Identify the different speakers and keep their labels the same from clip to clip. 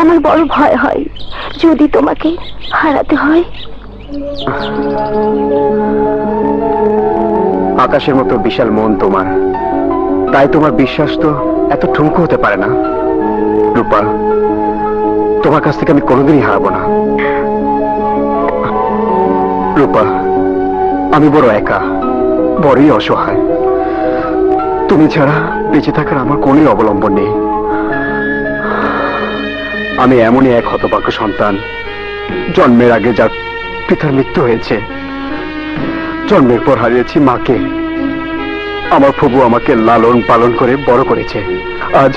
Speaker 1: আমার বড় ভয় হয় যদি তোমাকে হারাতে হয়।
Speaker 2: আকাশের মতো বিশাল মন তোমার, তাই তোমার বিশ্বাস তো এত ঠুনকো হতে পারে না। রূপা, তোমার কাছ থেকে আমি কোনোদিনই হারাবো না। রূপা, আমি বড় একা, বড়ই অসহায়। তুমি ছাড়া বেঁচে থাকার আমার কোনো অবলম্বন নেই। আমি এমনই এক হতভাগ্য সন্তান, জন্মের আগে যার পিতার মৃত্যু হয়েছে। জন্মের পর হারিয়েছি মাকে। আমার প্রভু আমাকে লালন পালন করে বড় করেছে। আজ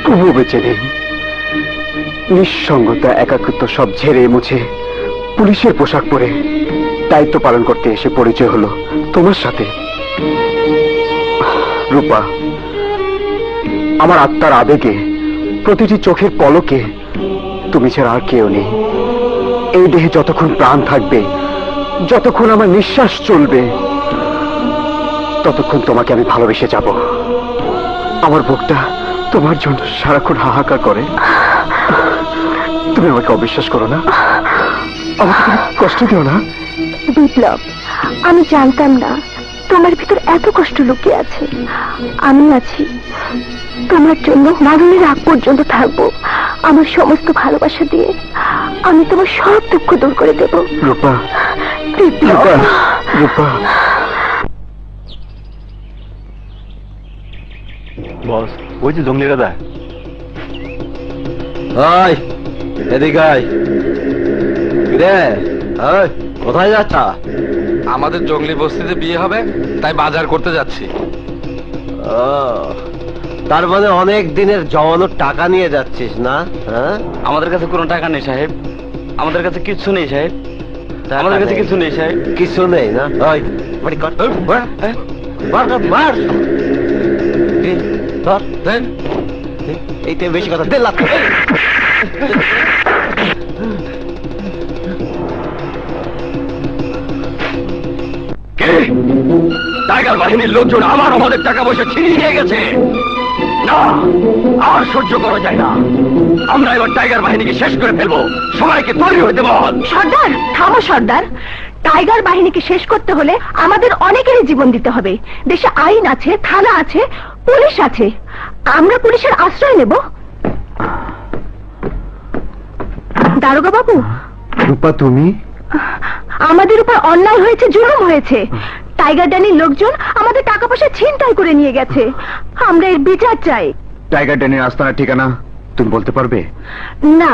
Speaker 2: প্রভু বেঁচে নেই। নিঃসঙ্গতা, একাকিত্ব সব ঝেড়ে মুছে পুলিশের পোশাক পরে দায়িত্ব পালন করতে এসে পরিচয় হলো তোমার সাথে। রূপা, আমার আত্মার আবেগে, প্রতিটি চোখের পলকে তুমি ছাড়া আর কেউ নেই। এই দেহে যতক্ষণ প্রাণ থাকবে, যতক্ষণ আমার নিঃশ্বাস চলবে, ততক্ষণ তোমাকে আমি ভালোবেসে যাব। আমার বুকটা তোমার জন্য সারাক্ষণ হাহাকার করে। তুমি আমাকে অবিশ্বাস করো না, আমাকে তুমি কষ্ট দিও না।
Speaker 1: বিপ্লব, আমি জানতাম না তোমার ভিতর এত কষ্ট লুকিয়ে আছে। আমি আছি তোমার জন্য, মরণের আগ পর্যন্ত থাকবো। আমার সমস্ত ভালোবাসা দিয়ে আমি তোমার সব দুঃখ দূর করে দেব।
Speaker 2: রূপা,
Speaker 1: বিপ্লব,
Speaker 2: রূপা, রূপা।
Speaker 3: বস, ওই যে জঙ্গলিরা দা।
Speaker 4: এদিকে আয়। কোথায় যাচ্ছা?
Speaker 5: আমাদের জঙ্গলি বস্তিতে বিয়ে হবে, তাই বাজার করতে যাচ্ছি।
Speaker 4: তার মানে অনেক দিনের জমানোর টাকা নিয়ে যাচ্ছিস না? হ্যাঁ,
Speaker 3: আমাদের কাছে কোনো টাকা নেই সাহেব, আমাদের কাছে কিছু নেই সাহেব, আমাদের কাছে কিছু নেই সাহেব।
Speaker 4: কিছু নেই না? ওই বাড়ি কর, এইটা বেশি কথা। 1.5 লাখ।
Speaker 3: টাইগার বাহিনীর লোকজন আমাদের টাকা পয়সা ছিনিয়ে নিয়ে গেছে। না, আর সহ্য করা যায় না। আমরা এবার টাইগার বাহিনীকে শেষ করে ফেলবো। সবাইকে তৈরি হইতে বল।
Speaker 1: সর্দার, থামো সর্দার। টাইগার বাহিনীকে শেষ করতে হলে আমাদের অনেকেরই জীবন দিতে হবে। দেশে আইন আছে, থানা আছে, পুলিশ আছে। আমরা পুলিশের আশ্রয় নেব? দারোগা বাবু,
Speaker 2: রূপা তুমি?
Speaker 1: আমাদের উপর অন্যায় হয়েছে, জুলুম হয়েছে। টাইগার ড্যানির লোকজন আমাদের টাকা পয়সা ছিনতাই করে নিয়ে গেছে। আমরা এর বিচার চাই।
Speaker 2: টাইগার ড্যানির আস্তানার ঠিকানা তুমি বলতে পারবে?
Speaker 1: না,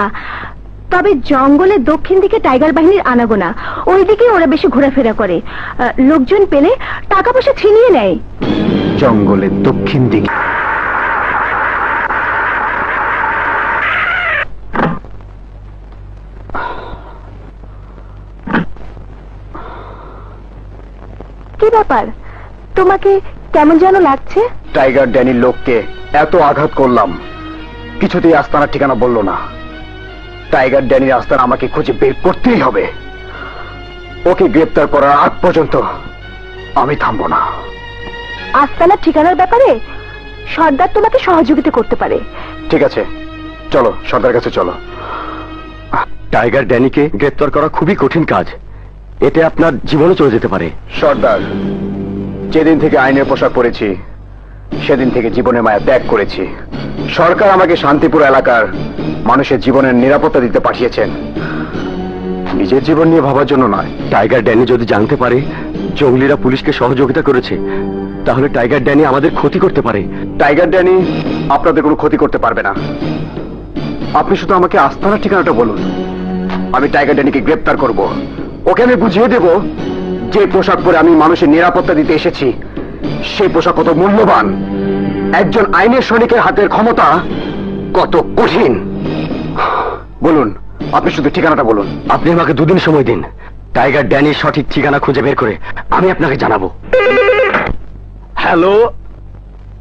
Speaker 1: তবে জঙ্গলের দক্ষিণ দিকে টাইগার বাহিনীর আনাগোনা, ওইদিকে ওরা বেশি ঘোরাফেরা করে। লোকজন পেলে টাকা পয়সা ছিনিয়ে নেয়।
Speaker 2: জঙ্গলের দক্ষিণ দিকে?
Speaker 1: কি ব্যাপার, তোমাকে কেমন যেন লাগছে?
Speaker 2: টাইগার ড্যানির লোককে এত আঘাত করলাম, কিছুতেই আস্তানার ঠিকানা বলল না। টাইগার ড্যানির আস্তানা আমাকে খুঁজে বের করতেই হবে। ওকে গ্রেপ্তার করার আগ পর্যন্ত আমি থামবো না।
Speaker 1: আস্তানার ঠিকানার ব্যাপারে সর্দার তোমাকে সহযোগিতা করতে পারে।
Speaker 2: ঠিক আছে, চলো সর্দার কাছে চলো। টাইগার ড্যানিকে গ্রেপ্তার করা খুবই কঠিন কাজ। এতে আপনার জীবনও চলে যেতে পারে। সর্দার, যেদিন থেকে আইনের পোশাক পরেছি সেদিন থেকে জীবনের মায়া ত্যাগ করেছি। সরকার আমাকে শান্তিপুর এলাকার মানুষের জীবনের নিরাপত্তা দিতে পাঠিয়েছেন, নিজের জীবন নিয়ে ভাবার জন্য নয়। টাইগার ড্যানি যদি জানতে পারে জঙ্গলিরা পুলিশকে সহযোগিতা করেছে, তাহলে টাইগার ড্যানি আমাদের ক্ষতি করতে পারে। টাইগার ড্যানি আপনাদের কোনো ক্ষতি করতে পারবে না। আপনি শুধু আমাকে আস্তানার ঠিকানাটা বলুন, আমি টাইগার ড্যানিকে গ্রেপ্তার করব। ওকে আমি বুঝিয়ে দেব যে পোশাক পরে আমি মানুষের নিরাপত্তা দিতে এসেছি সেই পোশাক কত মূল্যবান, একজন আইনের সৈনিকের হাতের ক্ষমতা কত কঠিন। বলুন, আপনি শুধু ঠিকানাটা বলুন। আপনি আমাকে 2 দিন সময় দিন। টাইগার ড্যানির সঠিক ঠিকানা খুঁজে বের করে আমি আপনাকে জানাবো। হ্যালো,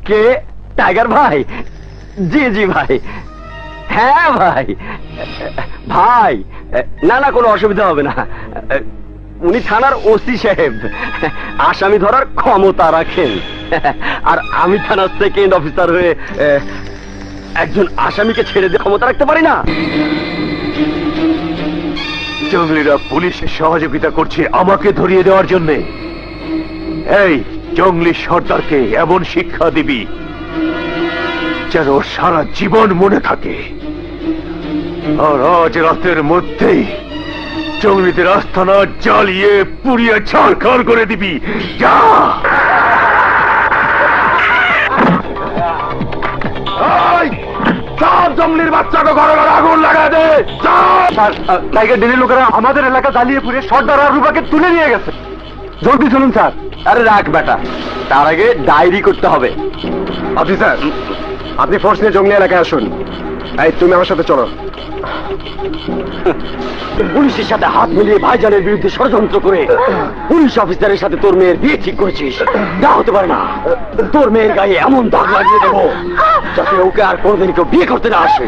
Speaker 2: কে? টাইগার ভাই? জি জি ভাই। হ্যাঁ ভাই, ভাই না না, কোনো অসুবিধা হবে না। উনি থানার ওসি সাহেব, আসামি ধরার ক্ষমতা রাখেন। আর আমি থানার সেকেন্ড অফিসার হয়ে একজন আসামিকে ছেড়ে দিয়ে ক্ষমতা রাখতে পারি না?
Speaker 3: জঙ্গলিরা পুলিশের সহযোগিতা করছে আমাকে ধরিয়ে দেওয়ার জন্য। এই জঙ্গলি সর্দারকে এমন শিক্ষা দিবি যেন ওর সারা জীবন মনে থাকে। আর আজ রাতের মধ্যেই জঙ্গলিদের আস্তানা জ্বালিয়ে পুড়িয়ে ছাড়খাড় করে দিবি। যা সব জঙ্গলির বাচ্চাকে ঘরে ঘরে আগুন লাগা দে।
Speaker 2: স্যার, টাইগার ডেনির লোকেরা আমাদের এলাকা জ্বালিয়ে পুড়ে সর্দার আর রূপাকে তুলে নিয়ে গেছে। জলদি চলুন স্যার। আরে রাখ বেটা, তার আগে ডায়েরি করতে হবে। অফিসার, আপনি ফোর্স নিয়ে জঙ্গলি এলাকায় আসুন। এই তুমি আমার সাথে চলো। পুলিশের সাথে হাত মিলিয়ে ভাইজানের বিরুদ্ধে ষড়যন্ত্র করে পুলিশ অফিসারের সাথে তোর মেয়ের বিয়ে ঠিক করেছিস। না, হতে পারে না। তোর মেয়ের গায়ে এমন দাগ লাগিয়ে দেবো যাতে ওকে আর কোনোদিন কেউ বিয়ে করতে না আসে।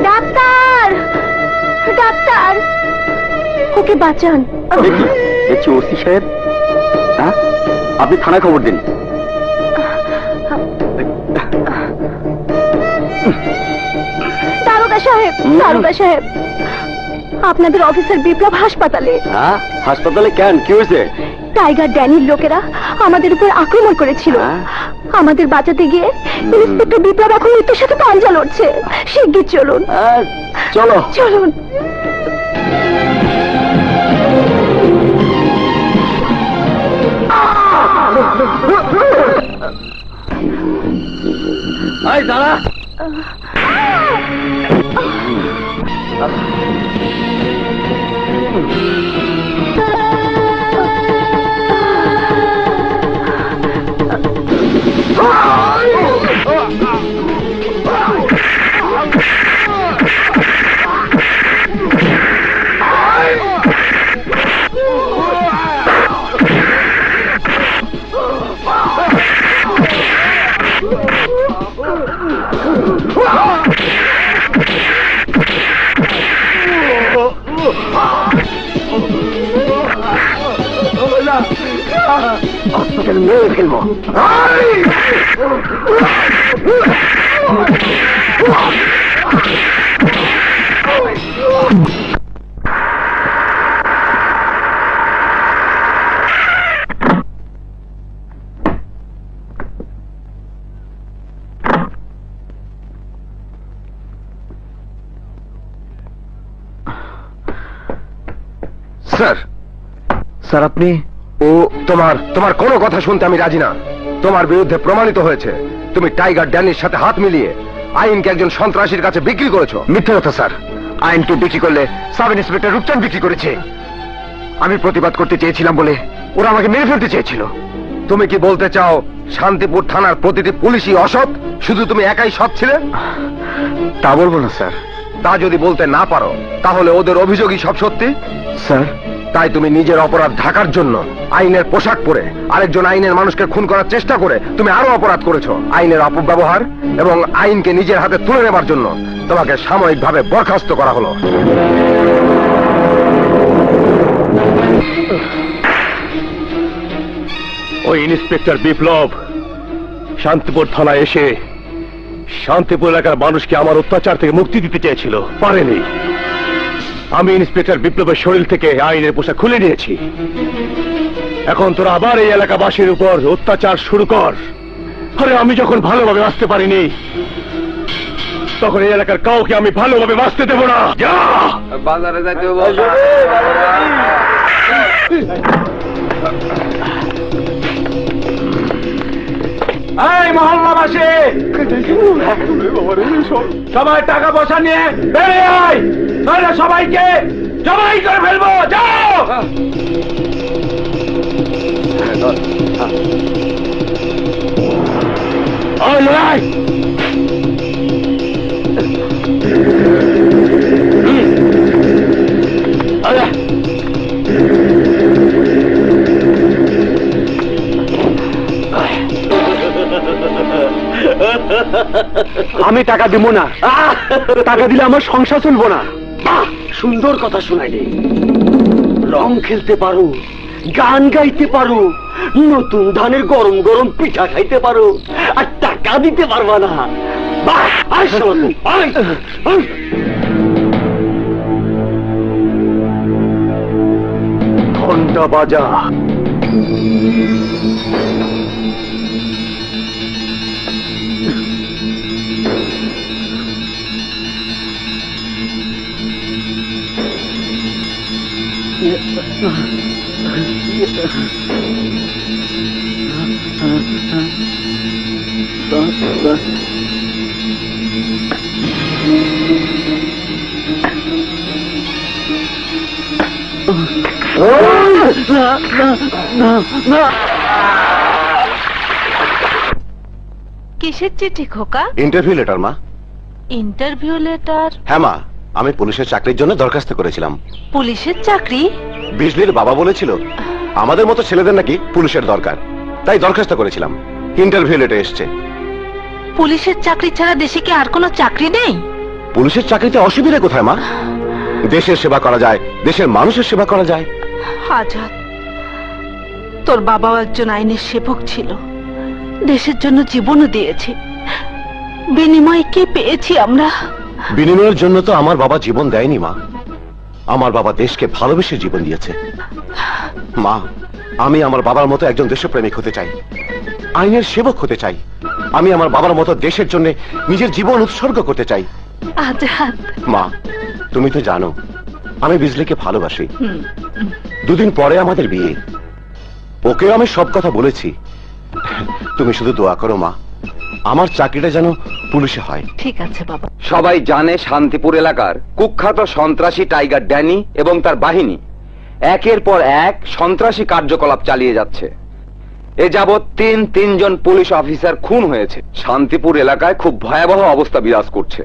Speaker 1: ডাক্তার, ডাক্তার, ওকে বাঁচান।
Speaker 2: দেখছি ওসি সাহেব, হ্যাঁ আপনি থানায় খবর দিন।
Speaker 1: দারোগা সাহেব, দারোগা সাহেব, আপনাদের অফিসার বিপ্লব হাসপাতালে।
Speaker 2: হ্যাঁ, হাসপাতালে কেন? কি হয়েছে?
Speaker 1: টাইগার ড্যানির লোকেরা আমাদের উপর আক্রমণ করেছিল। আমাদের বাঁচাতে গিয়ে ইন্সপেক্টর বিপ্লব এখন মৃত্যুর সাথে পাঞ্জা লড়ছে। শিগগির চলুন।
Speaker 2: চলো
Speaker 1: চলুন।
Speaker 2: দাঁড়া। হসপিটাল মেরে ফেলবো।
Speaker 3: স্যার, স্যার আপনি? ও তোমার কোনো কথা শুনতে আমি রাজি না। তোমার বিরুদ্ধে প্রমাণিত হয়েছে তুমি টাইগার ড্যানির সাথে হাত মিলিয়ে আইনকে একজন সন্ত্রাসীর কাছে বিক্রি করেছো। মিথ্যে কথা স্যার। আইনকে বিক্রি করলে সাব ইন্সপেক্টর রূপচাঁদ বিক্রি করেছে। আমি প্রতিবাদ করতে চেয়েছিলাম বলে ওরা আমাকে মেরে ফেলতে চেয়েছিল। তুমি কি বলতে চাও শান্তিপুর থানার প্রতিটি পুলিশই অসৎ, শুধু তুমি একাই সৎ ছিলে? তা বলবো না স্যার। তা যদি বলতে না পারো তাহলে ওদের অভিযোগই সব সত্যি? স্যার, তাই তুমি নিজের অপরাধ ঢাকার জন্য আইনের পোশাক পরে আরেকজন আইনের মানুষকে খুন করার চেষ্টা করে তুমি আরো অপরাধ করেছো। আইনের অপব্যবহার এবং আইনকে নিজের হাতে তুলে নেবার জন্য তোমাকে সাময়িকভাবে বরখাস্ত করা হলো। ওই ইন্সপেক্টর বিপ্লব শান্তিপুর থানায় এসে শান্তিপুর এলাকার মানুষকে আমার অত্যাচার থেকে মুক্তি দিতে চেয়েছিল, পারেনি। আমি ইন্সপেক্টর বিপ্লবের শরীর থেকে আইনের পোশাক খুলে নিয়েছি। এখন তোরা আবার এই এলাকাবাসীর উপর অত্যাচার শুরু কর। আরে আমি যখন ভালোভাবে বাঁচতে পারিনি তখন এই এলাকার কাউকে আমি ভালোভাবে বাঁচতে দেব না। যা
Speaker 5: বাজারে যাইতে হবে।
Speaker 2: এই মহল্লাবাসী, সবাই টাকা পয়সা নিয়ে বেরিয়ে আয়, নইলে সবাইকে জবাই করে ফেলবো। যাও। ওই লড়াই, আমি টাকা দিব না। টাকা দিলে আমার সংসার চলবো না। সুন্দর কথা শোনাইলে, রং খেলতে পারো, গান গাইতে পারো, নতুন ধানের গরম গরম পিঠা খাইতে পারো, আর টাকা দিতে পারবা না। ঘন্টা বাজা।
Speaker 6: কিসের চিঠি খোকা?
Speaker 3: ইন্টারভিউ লেটার মা।
Speaker 6: Interview letter?
Speaker 3: হ্যাঁ মা, আমি পুলিশের চাকরির জন্য দরখাস্ত করেছিলাম।
Speaker 6: পুলিশের চাকরি?
Speaker 3: বিজলির বাবা বলেছিল আমাদের মতো ছেলেদের নাকি পুলিশের দরকার, তাই দরখাস্ত করেছিলাম। ইন্টারভিউ লেটার এসছে।
Speaker 6: পুলিশের চাকরি ছাড়া দেশে কি আর কোনো চাকরি নেই?
Speaker 3: পুলিশের চাকরিতে অসুবিধা কোথায় মা? দেশের সেবা করা যায়, দেশের মানুষের সেবা করা যায়।
Speaker 6: আজাদ, তোর বাবাও একজন আইনের সেবক ছিল, দেশের জন্য জীবনও দিয়েছে। বিনিময়ে কি পেয়েছি আমরা?
Speaker 3: বিনিময়ের জন্য তো আমার বাবা জীবন দেয়নি মা, আমার বাবা দেশকে ভালোবেসে জীবন দিয়েছে। মা, আমি আমার বাবার মতো একজন দেশপ্রেমিক হতে চাই, আইনের সেবক হতে চাই। আমি আমার বাবার মতো দেশের জন্য নিজের জীবন উৎসর্গ করতে চাই।
Speaker 6: আজাদ,
Speaker 3: মা, তুমি তো জানো আমি বিজলিকে ভালোবাসি। দুদিন পরে আমাদের বিয়ে, ওকেও আমি সব কথা বলেছি। তুমি শুধু দোয়া করো মা, আমার চাকরিটা যেন পুলিশে হয়।
Speaker 6: ঠিক আছে বাবা।
Speaker 7: সবাই জানে শান্তিপুর এলাকার কুখ্যাত সন্ত্রাসী টাইগার ড্যানি এবং তার বাহিনী একের পর এক সন্ত্রাসী কার্যকলাপ চালিয়ে যাচ্ছে। এ যাবৎ তিনজন পুলিশ অফিসার খুন হয়েছে। শান্তিপুর এলাকায় খুব ভয়াবহ অবস্থা বিরাজ করছে।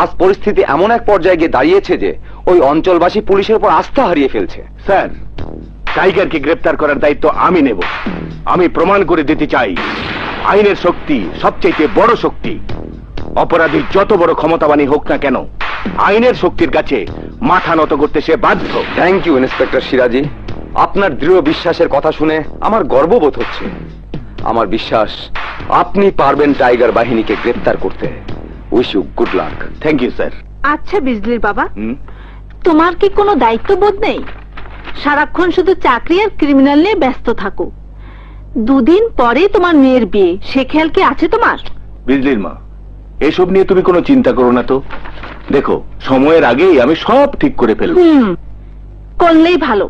Speaker 7: আজ পরিস্থিতি এমন এক পর্যায়ে গিয়ে দাঁড়িয়েছে যে ওই অঞ্চলবাসী পুলিশের উপর আস্থা হারিয়ে ফেলছে।
Speaker 2: স্যার, টাইগারকে গ্রেফতার করার দায়িত্ব আমি নেব। আমি প্রমাণ করে দিতে চাই আইনের শক্তি সবচেয়ে বড় শক্তি। অপরাধী যত বড় ক্ষমতাবানই হোক না কেন, আইনের শক্তির কাছে মাথা নত করতে সে বাধ্য।
Speaker 7: থ্যাংক ইউ ইন্সপেক্টর সিরাজি, আপনার দৃঢ় বিশ্বাসের কথা শুনে আমার গর্ববোধ হচ্ছে। আমার বিশ্বাস আপনি পারবেন টাইগার বাহিনীকে গ্রেফতার করতে। Wish you good luck.
Speaker 2: Thank you sir.
Speaker 6: আচ্ছা বিজলির বাবা, তোমার কি কোনো দায়িত্ববোধ নেই? সারাক্ষণ শুধু চাকরি আর ক্রিমিনাল নিয়ে ব্যস্ত থাকো। দুদিন পরে তোমার মেয়ের বিয়ে, সে খেয়াল কি আছে তোমার?
Speaker 2: বিজলির মা, এসব নিয়ে তুমি কোনো চিন্তা করো না তো। দেখো, সময়ের আগেই আমি সব ঠিক করে ফেলব।
Speaker 6: করলেই ভালো।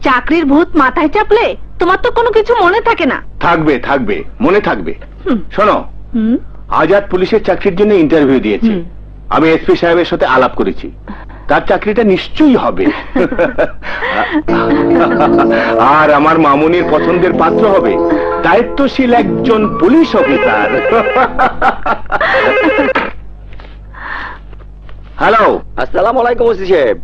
Speaker 6: চাকরির ভূত মাথায় চাপলে তোমার তো কোনো কিছু মনে থাকে না।
Speaker 2: থাকবে থাকবে, মনে থাকবে। শোনো, আজাদ পুলিশের চাকরির জন্য ইন্টারভিউ দিয়েছে। আমি এসপি সাহেবের সাথে আলাপ করেছি, তার চাকরিটা নিশ্চয়ই হবে। আর আমার মামুনির পছন্দের পাত্র হবে দায়িত্বশীল একজন পুলিশ অফিসার। হ্যালো,
Speaker 8: আসসালামু আলাইকুম ওসি সাহেব,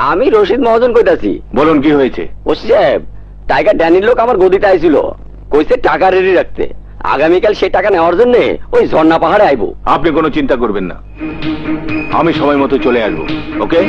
Speaker 8: আমি রশিদ মহাজন কইতাছি।
Speaker 2: বলুন কি হয়েছে?
Speaker 8: ওসি সাহেব, টাইগার ড্যানির লোক আমার গদিতে আইছিল, কইছে টাকা রেডি রাখতে। আগামীকাল সেই টাকা নেওয়ার জন্য ওই ঝর্ণা পাহাড়ে আইবো।
Speaker 2: আপনি কোনো চিন্তা করবেন না, আমি সময় মতো চলে আসবো। ওকে?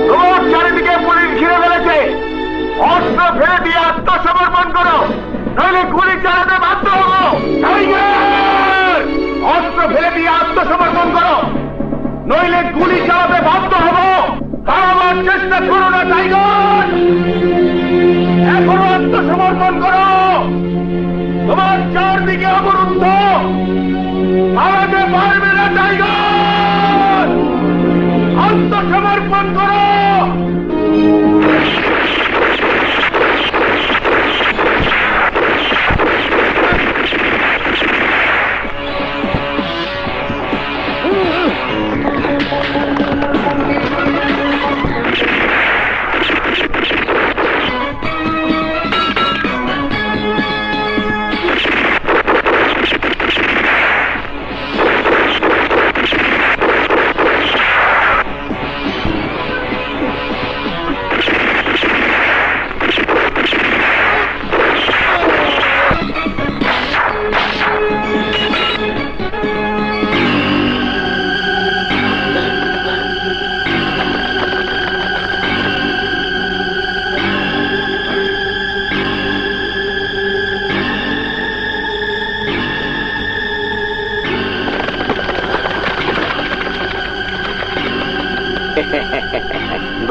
Speaker 3: তোমার চারিদিকে পুলিশ ঘিরে ফেলেছে, অস্ত্র ফেলে দিয়ে আত্মসমর্পণ করো, নইলে গুলি চালাতে বাধ্য হবো। অস্ত্র ফেলে দিয়ে আত্মসমর্পণ করো, নইলে গুলি চালাতে বাধ্য হবো। পালাবার চেষ্টা করো না টাইগার, এখনো আত্মসমর্পণ করো। তোমার চারদিকে অবরুদ্ধ, পালাতে পারবে না টাইগার, আত্মসমর্পণ করো।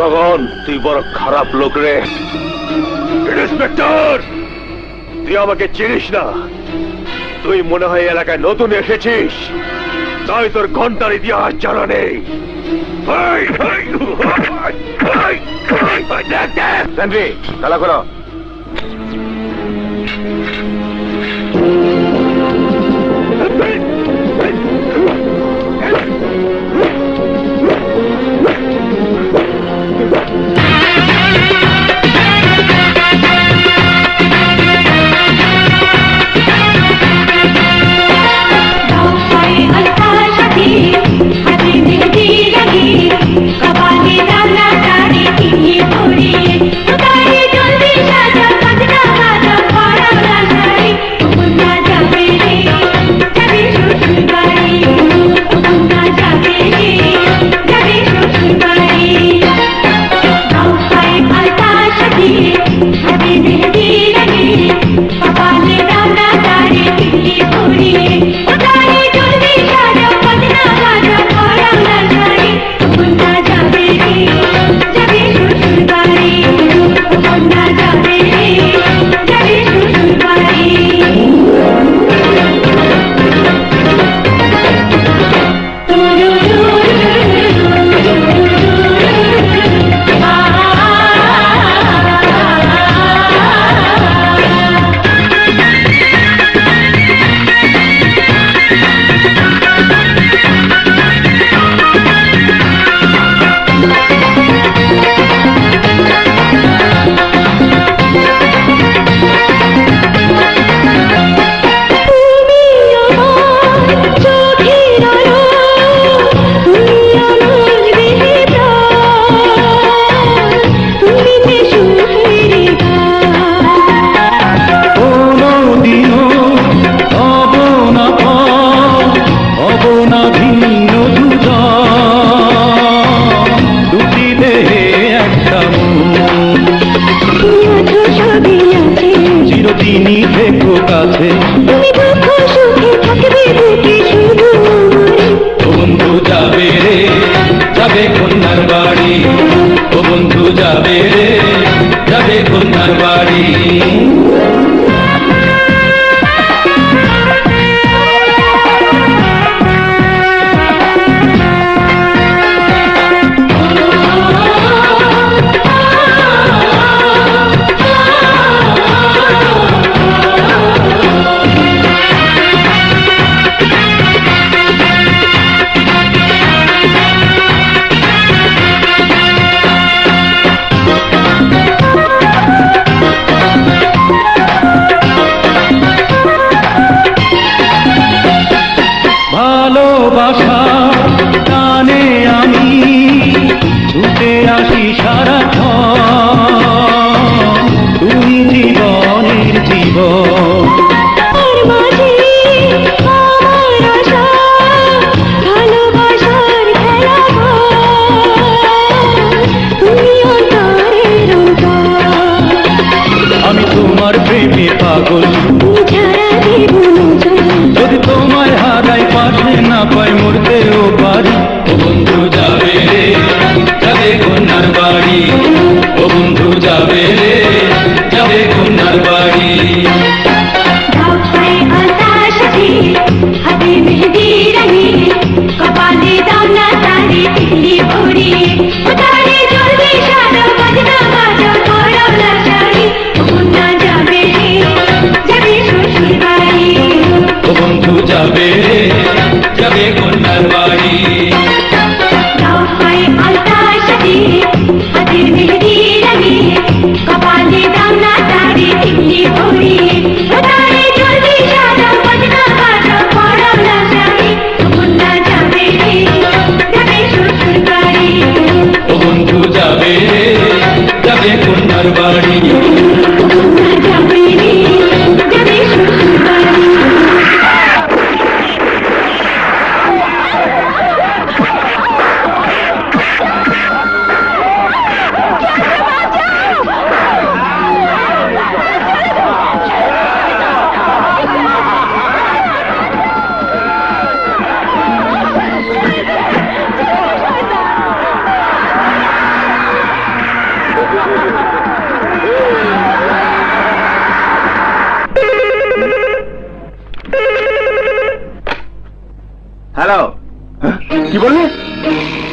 Speaker 2: গগন, তুই বড় খারাপ লোক রে। ইন্সপেক্টর, তুই আমাকে চিনিস না। তুই মনে হয় এলাকায় নতুন এসেছিস, তাই তোর ঘন্টার ইতিহাস জানা নেই। তালা করো।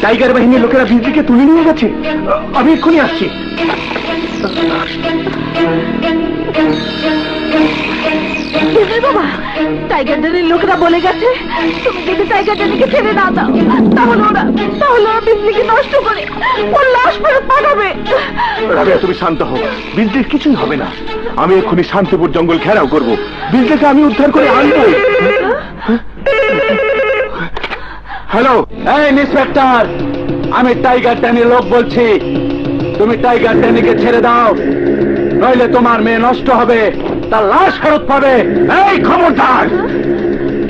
Speaker 2: টাইগার বাহিনীর লোকেরা বিজলিকে তুলে নিয়ে গেছে। আমি এক্ষুনি আসছি।
Speaker 6: বাবা, টাইগার ড্যানির লোকেরা বলে গেছে তুমি যদি টাইগার ড্যানিকে ছেড়ে না দাও তাহলে ওরা বিজলিকে নষ্ট করে ওর লাশ ফেরত পাঠাবে।
Speaker 2: রাবেয়া, তুমি শান্ত হও, বিজলির কিছুই হবে না। আমি এক্ষুনি শান্তিপুর জঙ্গল ঘেরাও করব, বিজলিকে আমি উদ্ধার করে আনবো। হ্যালো, এই ইন্সপেক্টর, আমি টাইগার ড্যানির লোক বলছি। তুমি টাইগার ড্যানিকে ছেড়ে দাও, নইলে তোমার মেয়ে নষ্ট হবে, তার লাশ ফেরত পাবে। এই খবরদার,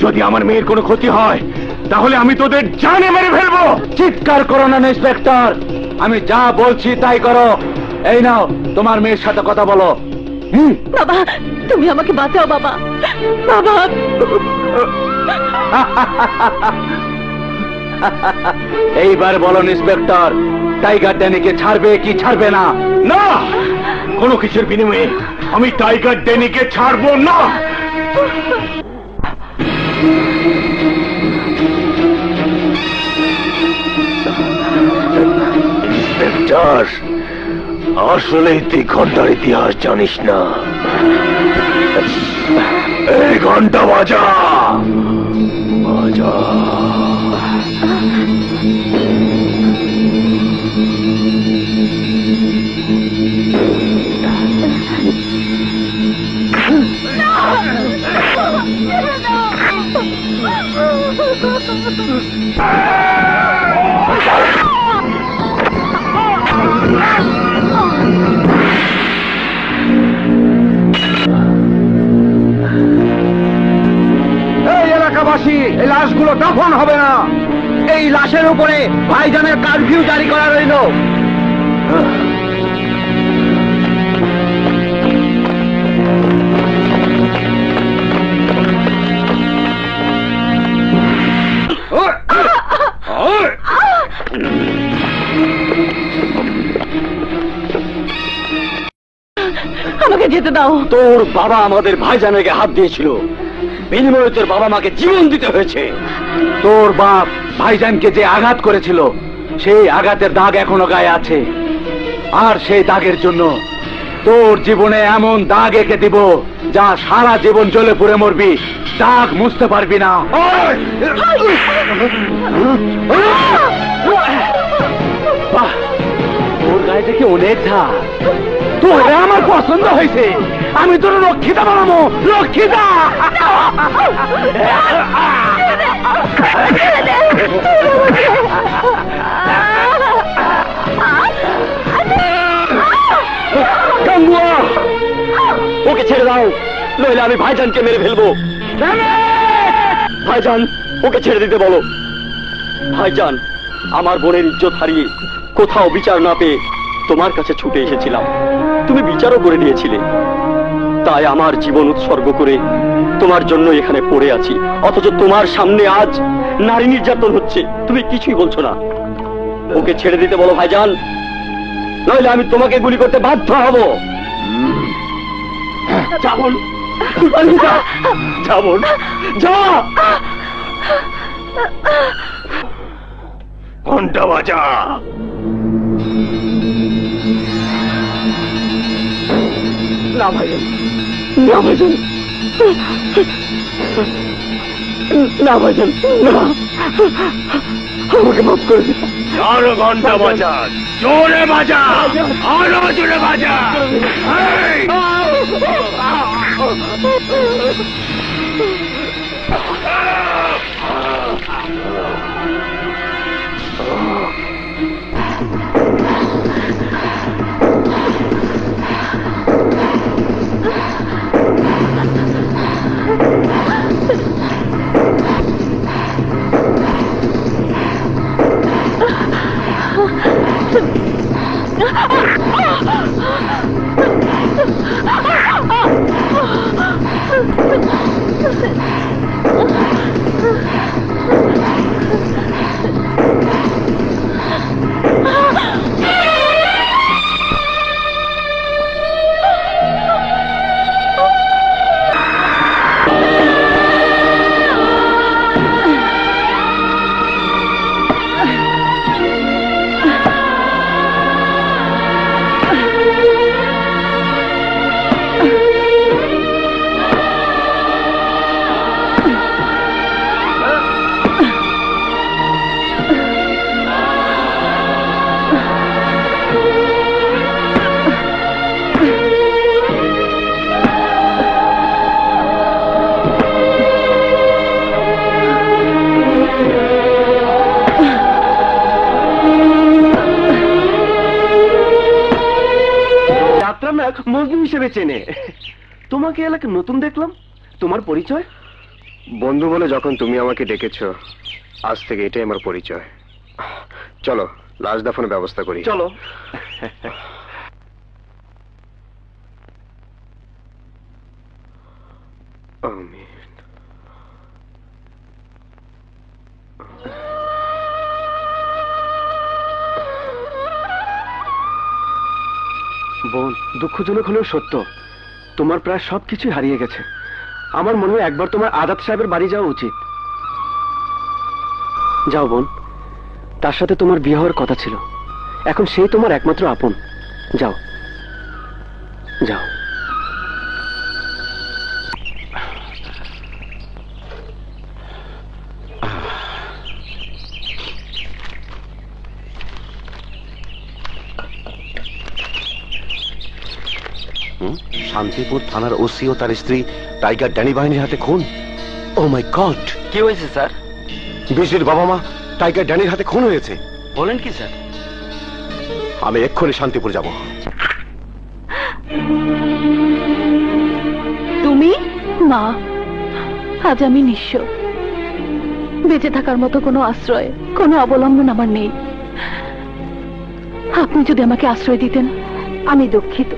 Speaker 2: যদি আমার মেয়ের কোনো ক্ষতি হয় তাহলে আমি তোদের জানে মেরে ফেলবো। চিৎকার করো না ইন্সপেক্টর, আমি যা বলছি তাই করো। এই নাও, তোমার মেয়ের সাথে কথা বলো।
Speaker 6: বাবা, তুমি আমাকে বাঁচাও বাবা। বাবা,
Speaker 2: এইবার বলো ইন্সপেক্টর, টাইগার ড্যানিকে ছাড়বে কি ছাড়বে না? না, কোনো কিছুর বিনিময়ে আমি টাইগার ড্যানিকে ছাড়বো না। ইন্সপেক্টর, আসলেই তুই ঘন্টার ইতিহাস জানিস না। এই ঘন্টা বাজা বাজা। এই এলাকাবাসী, এই লাশগুলো দাফন হবে না। এই লাশের উপরে ভাইজানের কারফিউ জারি করা রইল।
Speaker 6: আমাকে যেতে দাও।
Speaker 8: তোর বাবা আমাদের ভাইজানের গায়ে হাত দিয়েছিল, বিনিময়ে তোর বাবা মাকে জীবন দিতে হয়েছে।
Speaker 2: তোর বাপ ভাইজানকে যে আঘাত করেছিল সেই আঘাতের দাগ এখনো গায়ে আছে, আর সেই দাগের জন্য তোর জীবনে এমন দাগ এঁকে দিব যা সারা জীবন জ্বলে পুড়ে মরবি, দাগ মুছতে পারবি না। বাহ, তোর গায়ে দেখি অনেক ঝাঁ। তোরে আমার পছন্দ হয়েছে, আমি তোর রক্ষিতা বানাবো, রক্ষিতা।
Speaker 8: ওকে ছেড়ে দাও, নইলে আমি ভাইজানকে মেরে ফেলবো। ভাইজান, ওকে ছেড়ে দিতে বলো। ভাইজান, আমার বোনের ইজ্জত হারিয়ে কোথাও বিচার না পেয়ে তোমার কাছে ছুটে এসেছিলাম, তুমি বিচারও করে দিয়েছিলে। তাই আমার জীবন উৎসর্গ করে তোমার জন্য এখানে পড়ে আছি, অথচ তোমার সামনে আজ নারী নির্যাতন হচ্ছে, তুমি কিছুই বলছো না। ওকে ছেড়ে দিতে বলো ভাইজান, নইলে আমি তোমাকে গুলি করতে বাধ্য হব। যাবন, যাবন, যা।
Speaker 2: ঘন্টা বাজা।
Speaker 8: না ভাইজান, না ভাইজান, না ভাইজান, না, আমাকে মাফ করে দিন।
Speaker 2: আরো ঘন্টা বাজা, জোরে বাজা, আরো জোরে বাজা। এলাক মজনু হিসেবে চেনে। তোমাকে এলাকা নতুন দেখলাম, তোমার পরিচয়?
Speaker 3: বন্ধু বলে যখন তুমি আমাকে ডেকেছো, আজ থেকে এটাই আমার পরিচয়। চলো লাশ দাফনের ব্যবস্থা করি।
Speaker 2: চলো।
Speaker 3: আমিন।
Speaker 2: বোন, দুঃখজনক হলেও সত্য, তোমার প্রায় সবকিছুই হারিয়ে গেছে। আমার মনে হয় একবার তোমার আজাদ সাহেবের বাড়ি যাওয়া উচিত। যাও বোন, তার সাথে তোমার বিয়ে হওয়ার কথা ছিল, এখন সেই তোমার একমাত্র আপন। যাও যাও।
Speaker 3: শান্তিপুর থানার ওসি ও তার স্ত্রী টাইগার ড্যানি বাহিনীর হাতে খুন। ও মাই গড!
Speaker 8: কি হয়েছে স্যার?
Speaker 3: বিজলির বাবা মা টাইগার ড্যানির হাতে খুন হয়েছে।
Speaker 8: বলেন কি স্যার?
Speaker 3: আমি এক্ষুনি শান্তিপুর যাব।
Speaker 1: তুমি? মা, আজ আমি নিঃস্ব। বেঁচে থাকার মতো কোনো আশ্রয়, কোনো অবলম্বন আমার নেই। আপনি যদি আমাকে আশ্রয় দিতেন। আমি দুঃখিত,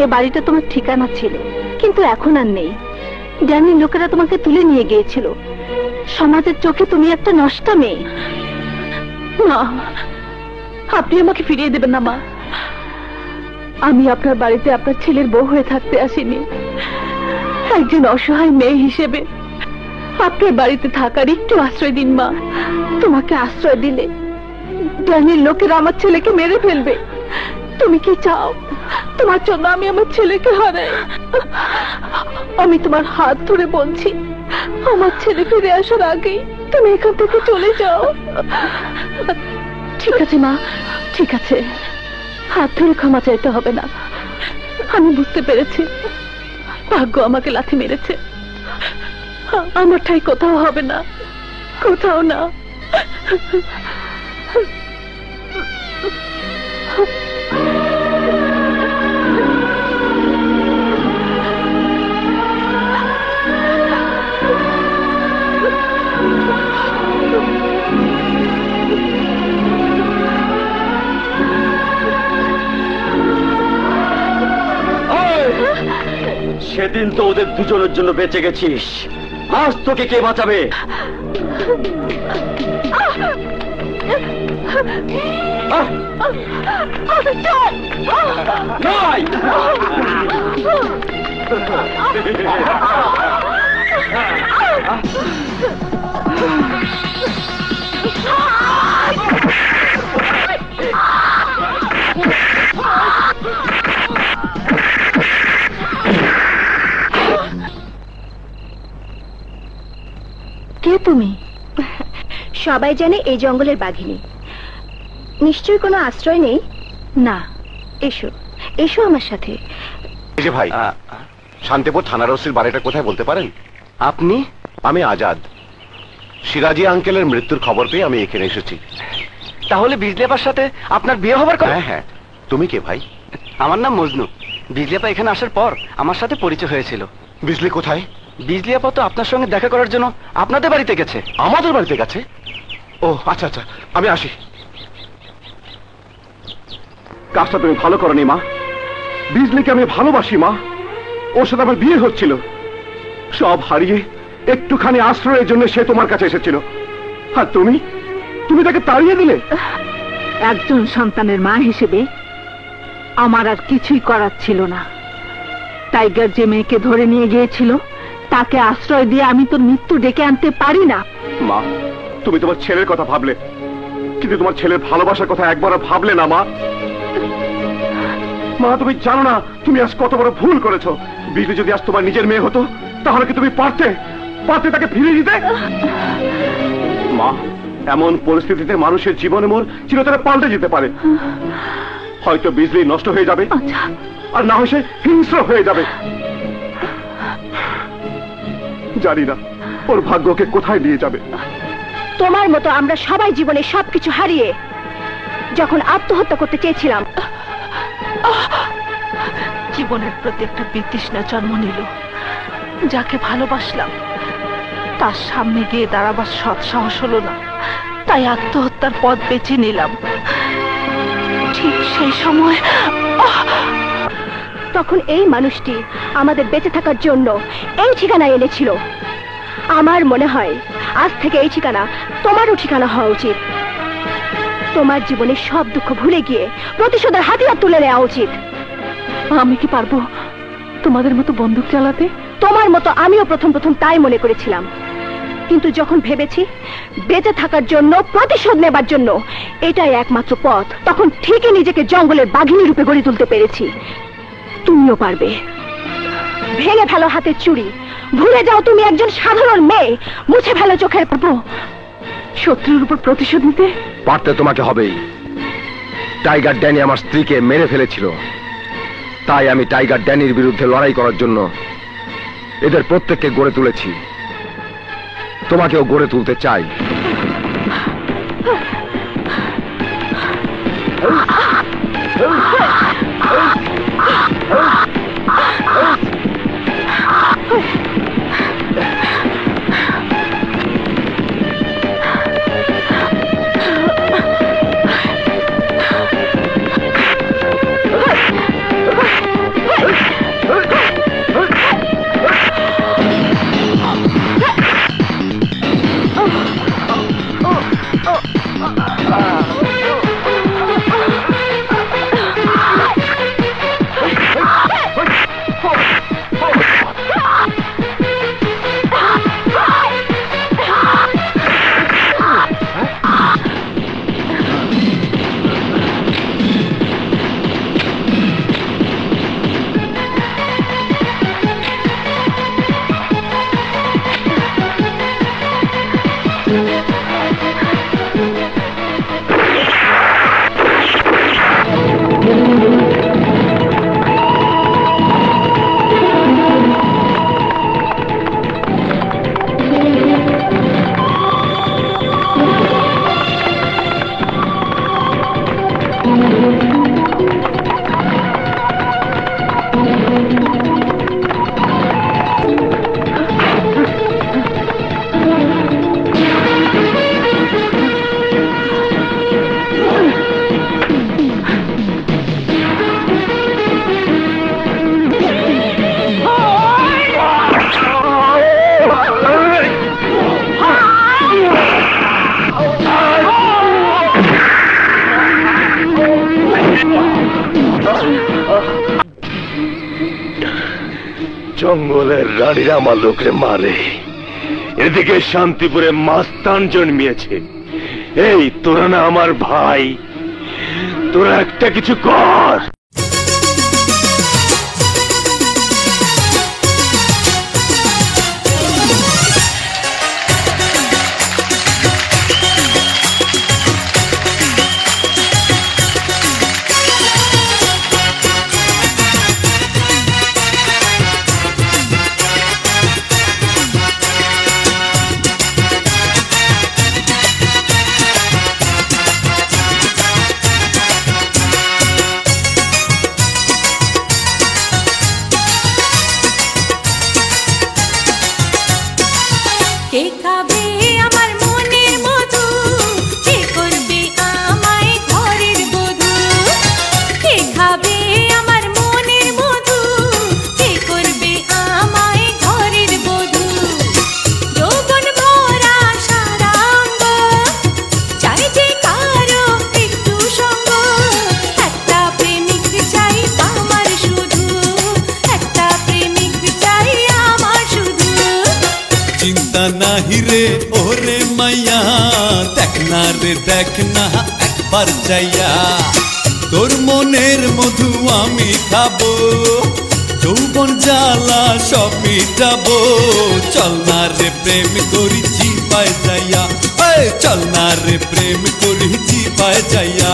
Speaker 1: এ বাড়িটা তোমার ঠিকানা ছিল, কিন্তু এখন আর নেই। ড্যানির লোকেরা তোমাকে তুলে নিয়ে গিয়েছিল। সমাজের চোখে তুমি একটা নষ্টা মেয়ে। মা, আপনি আমাকে ফিরিয়ে দেবেন না মা। আমি আপনার বাড়িতে আপনার ছেলের বউ হয়ে থাকতে আসিনি, একজন অসহায় মেয়ে হিসেবে আপনার বাড়িতে থাকার একটু আশ্রয় দিন মা। তোমাকে আশ্রয় দিলে ড্যানির লোকেরা আমার ছেলেকে মেরে ফেলবে। তুমি কি চাও তোমার জন্য আমি আমার ছেলেকে হারাই? আমি তোমার হাত ধরে বলছি, আমার ছেলে ফিরে আসার আগেই তুমি এখান থেকে চলে যাও। ঠিক আছে মা, ঠিক আছে, হাত ধরে ক্ষমা চাইতে হবে না। আমি বুঝতে পেরেছি ভাগ্য আমাকে লাথি মেরেছে। আমার ঠাই কোথাও হবে না, কোথাও না।
Speaker 8: সেদিন তো ওদের দুজনের জন্য বেঁচে গেছিস, আজ তোকে কে বাঁচাবে?
Speaker 1: কে তুমি? সবাই জানে এই জঙ্গলের বাঘিনী। নিশ্চয়ই কোনো আশ্রয় নেই। না, এসো এসো আমার সাথে।
Speaker 3: এই যে ভাই, শান্তিপুর থানার ওসির বাড়িটা কোথায় বলতে পারেন?
Speaker 2: আপনি?
Speaker 3: আমি আজাদ। সিরাজি আঙ্কেলের মৃত্যুর খবর পেয়ে আমি এখানে এসেছি।
Speaker 2: তাহলে বিজলিয়াপার সাথে আপনার বিয়ে হবার কথা?
Speaker 3: হ্যাঁ হ্যাঁ। তুমি কে ভাই?
Speaker 2: আমার নাম মজনু। বিজলিয়াপা এখানে আসার পর আমার সাথে পরিচয় হয়েছিল।
Speaker 3: বিজলি কোথায়?
Speaker 2: বিজলিয়াপা তো আপনার সঙ্গে দেখা করার জন্য আপনাদের বাড়িতে গেছে।
Speaker 3: আমাদের বাড়িতে গেছে? ও আচ্ছা আচ্ছা, আমি আসি। কাজটা তুমি ভালো করনি মা। বিজলিকে আমি ভালোবাসি মা, ওর সাথে আমার বিয়ে হচ্ছিল। সব হারিয়ে একটুখানি আশ্রয়ের জন্য সে তোমার কাছে এসেছিল, আর তুমি তুমি তাকে তাড়িয়ে দিলে।
Speaker 6: একজন সন্তানের মা হিসেবে আমার আর কিছুই করার ছিল না। টাইগার যে মেয়েকে ধরে নিয়ে গিয়েছিল তাকে আশ্রয় দিয়ে আমি তোর মৃত্যু ডেকে আনতে পারি না।
Speaker 3: মা, তুমি তোমার ছেলের কথা ভাবলে, কিন্তু তোমার ছেলের ভালোবাসার কথা একবারও ভাবলে না মা। মা, তুমি জানো না তুমি আজ কত বড় ভুল করেছো। বিজলি যদি আজ তোমার নিজের মেয়ে হতো, তাহলে কি তুমি পারতে তাকে ফিরিয়ে দিতে? মা, এমন পরিস্থিতিতে মানুষের জীবনে মোড় চিরতরে পাল্টে যেতে পারে। হয়তো বিজলি নষ্ট হয়ে যাবে, আর না হয় সে হিংস্র হয়ে যাবে। জানি না ওর ভাগ্যকে কোথায় নিয়ে যাবে।
Speaker 1: তোমার মতো আমরা সবাই জীবনে সবকিছু হারিয়ে যখন আত্মহত্যা করতে চেয়েছিলাম,
Speaker 6: জীবনের প্রতি একটা বিতৃষ্ণা জন্ম নিল। যাকে ভালোবাসলাম তার সামনে গিয়ে দাঁড়াবার সৎ সাহস হলো না, তাই আত্মহত্যার পথ বেছে নিলাম। ঠিক সেই সময়
Speaker 1: তখন এই মানুষটি আমাদের বেঁচে থাকার জন্য এই ঠিকানায় এনেছিল। আমার মনে হয় আজ থেকে এই ঠিকানা তোমারও ঠিকানা হওয়া উচিত। তোমার জীবনের সব দুঃখ ভুলে গিয়ে প্রতিশোধের হাতিয়ার তুলে নেওয়া উচিত।
Speaker 6: আমি কি পারবো তোমাদের মতো বন্দুক চালাতে?
Speaker 1: তোমার মতো আমিও প্রথম তাই মনে করেছিলাম, কিন্তু যখন ভেবেছি বেঁচে থাকার জন্য, প্রতিশোধ নেবার জন্য এটাই একমাত্র পথ, তখন ঠিকই নিজেকে জঙ্গলের বাঘিনী রূপে গড়ে তুলতে পেরেছি। তুমিও পারবে। ভেঙে ফেলো হাতের চুড়ি, ভুলে যাও তুমি একজন সাধারণ মেয়ে, মুছে ফেলো চোখের পাপ।
Speaker 6: শত্রুর উপর প্রতিশোধ নিতে
Speaker 3: পারতে তোমাকে হবেই। টাইগার ড্যানি আমার স্ত্রীকে মেরে ফেলেছিল, তাই আমি টাইগার ড্যানির বিরুদ্ধে লড়াই করার জন্য এদের প্রত্যেককে গড়ে তুলেছি। তোমাকেও গড়ে তুলতে চাই।
Speaker 9: জঙ্গলের রানীরা আমার লোকরে মারে, এদিকে শান্তিপুরে মাস্তান জন্মিয়েছে। এই তোরা না আমার ভাই, তোরা একটা কিছু কর।
Speaker 10: দেখনা একবার যাইয়া তোর মনের মধু আমি খাবো, যৌবন জ্বালা সব মিটাবো। চল না রে প্রেম করি জিপায় যাইয়া, চল না রে প্রেম করি জিপায় যাইয়া।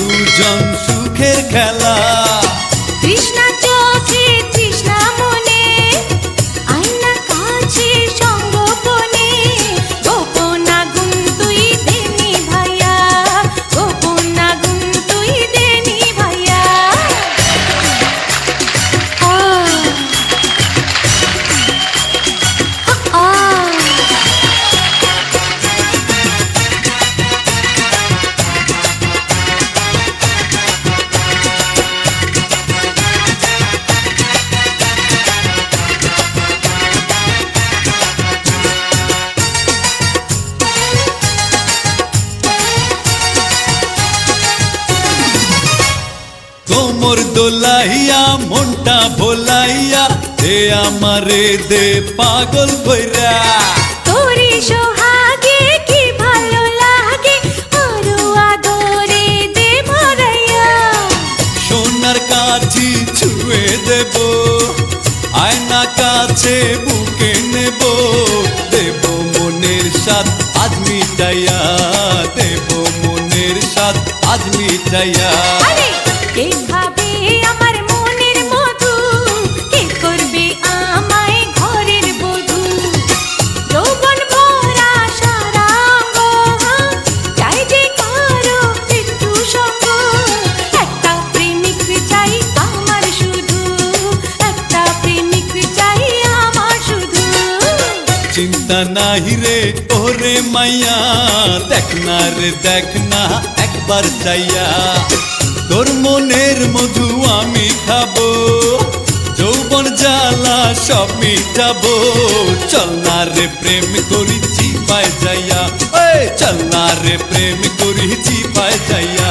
Speaker 10: দুজন সুখের খেলা।
Speaker 11: তৃষ্ণা চোখে তৃষ্ণা মনে, আয়না কাছে সঙ্গোপনে, গোপন আগুন তুই দেনি ভাইয়া, গোপন আগুন তুই দেনি ভাইয়া।
Speaker 10: কোমর দোলাইয়া মনটা ভোলাইয়া দে আমারে দে পাগল কইরা।
Speaker 11: তোরে সোহাগে কি ভালো লাগে, আরো আদরে দে ভরাইয়া।
Speaker 10: সোনার কাছি ছুঁয়ে দেব, আয়না কাছে বুকে নেব, দেব মনের স্বাদ আজ মিটাইয়া, দেব মনের স্বাদ আজ মিটাইয়া।
Speaker 11: আরে কে ভাবে আমার মনের মধু, কে করবে আমায় ঘরের বধূ। যৌবন ভরা সারা অঙ্গ, চাই যে কারো একটু সঙ্গ। একটা প্রেমিক চাই আমার শুধু, একটা প্রেমিক চাই আমার শুধু।
Speaker 10: চিন্তা নাহি রে ওরে মাইয়া, দেখ না রে দেখ না একবার চাইয়া। তোর মনের মধু আমি খাবো, যৌবন জ্বালা সব মিটাবো। চল না রে প্রেম করি চিপায় যাইয়া, চল না রে প্রেম করি চিপায় যাইয়া।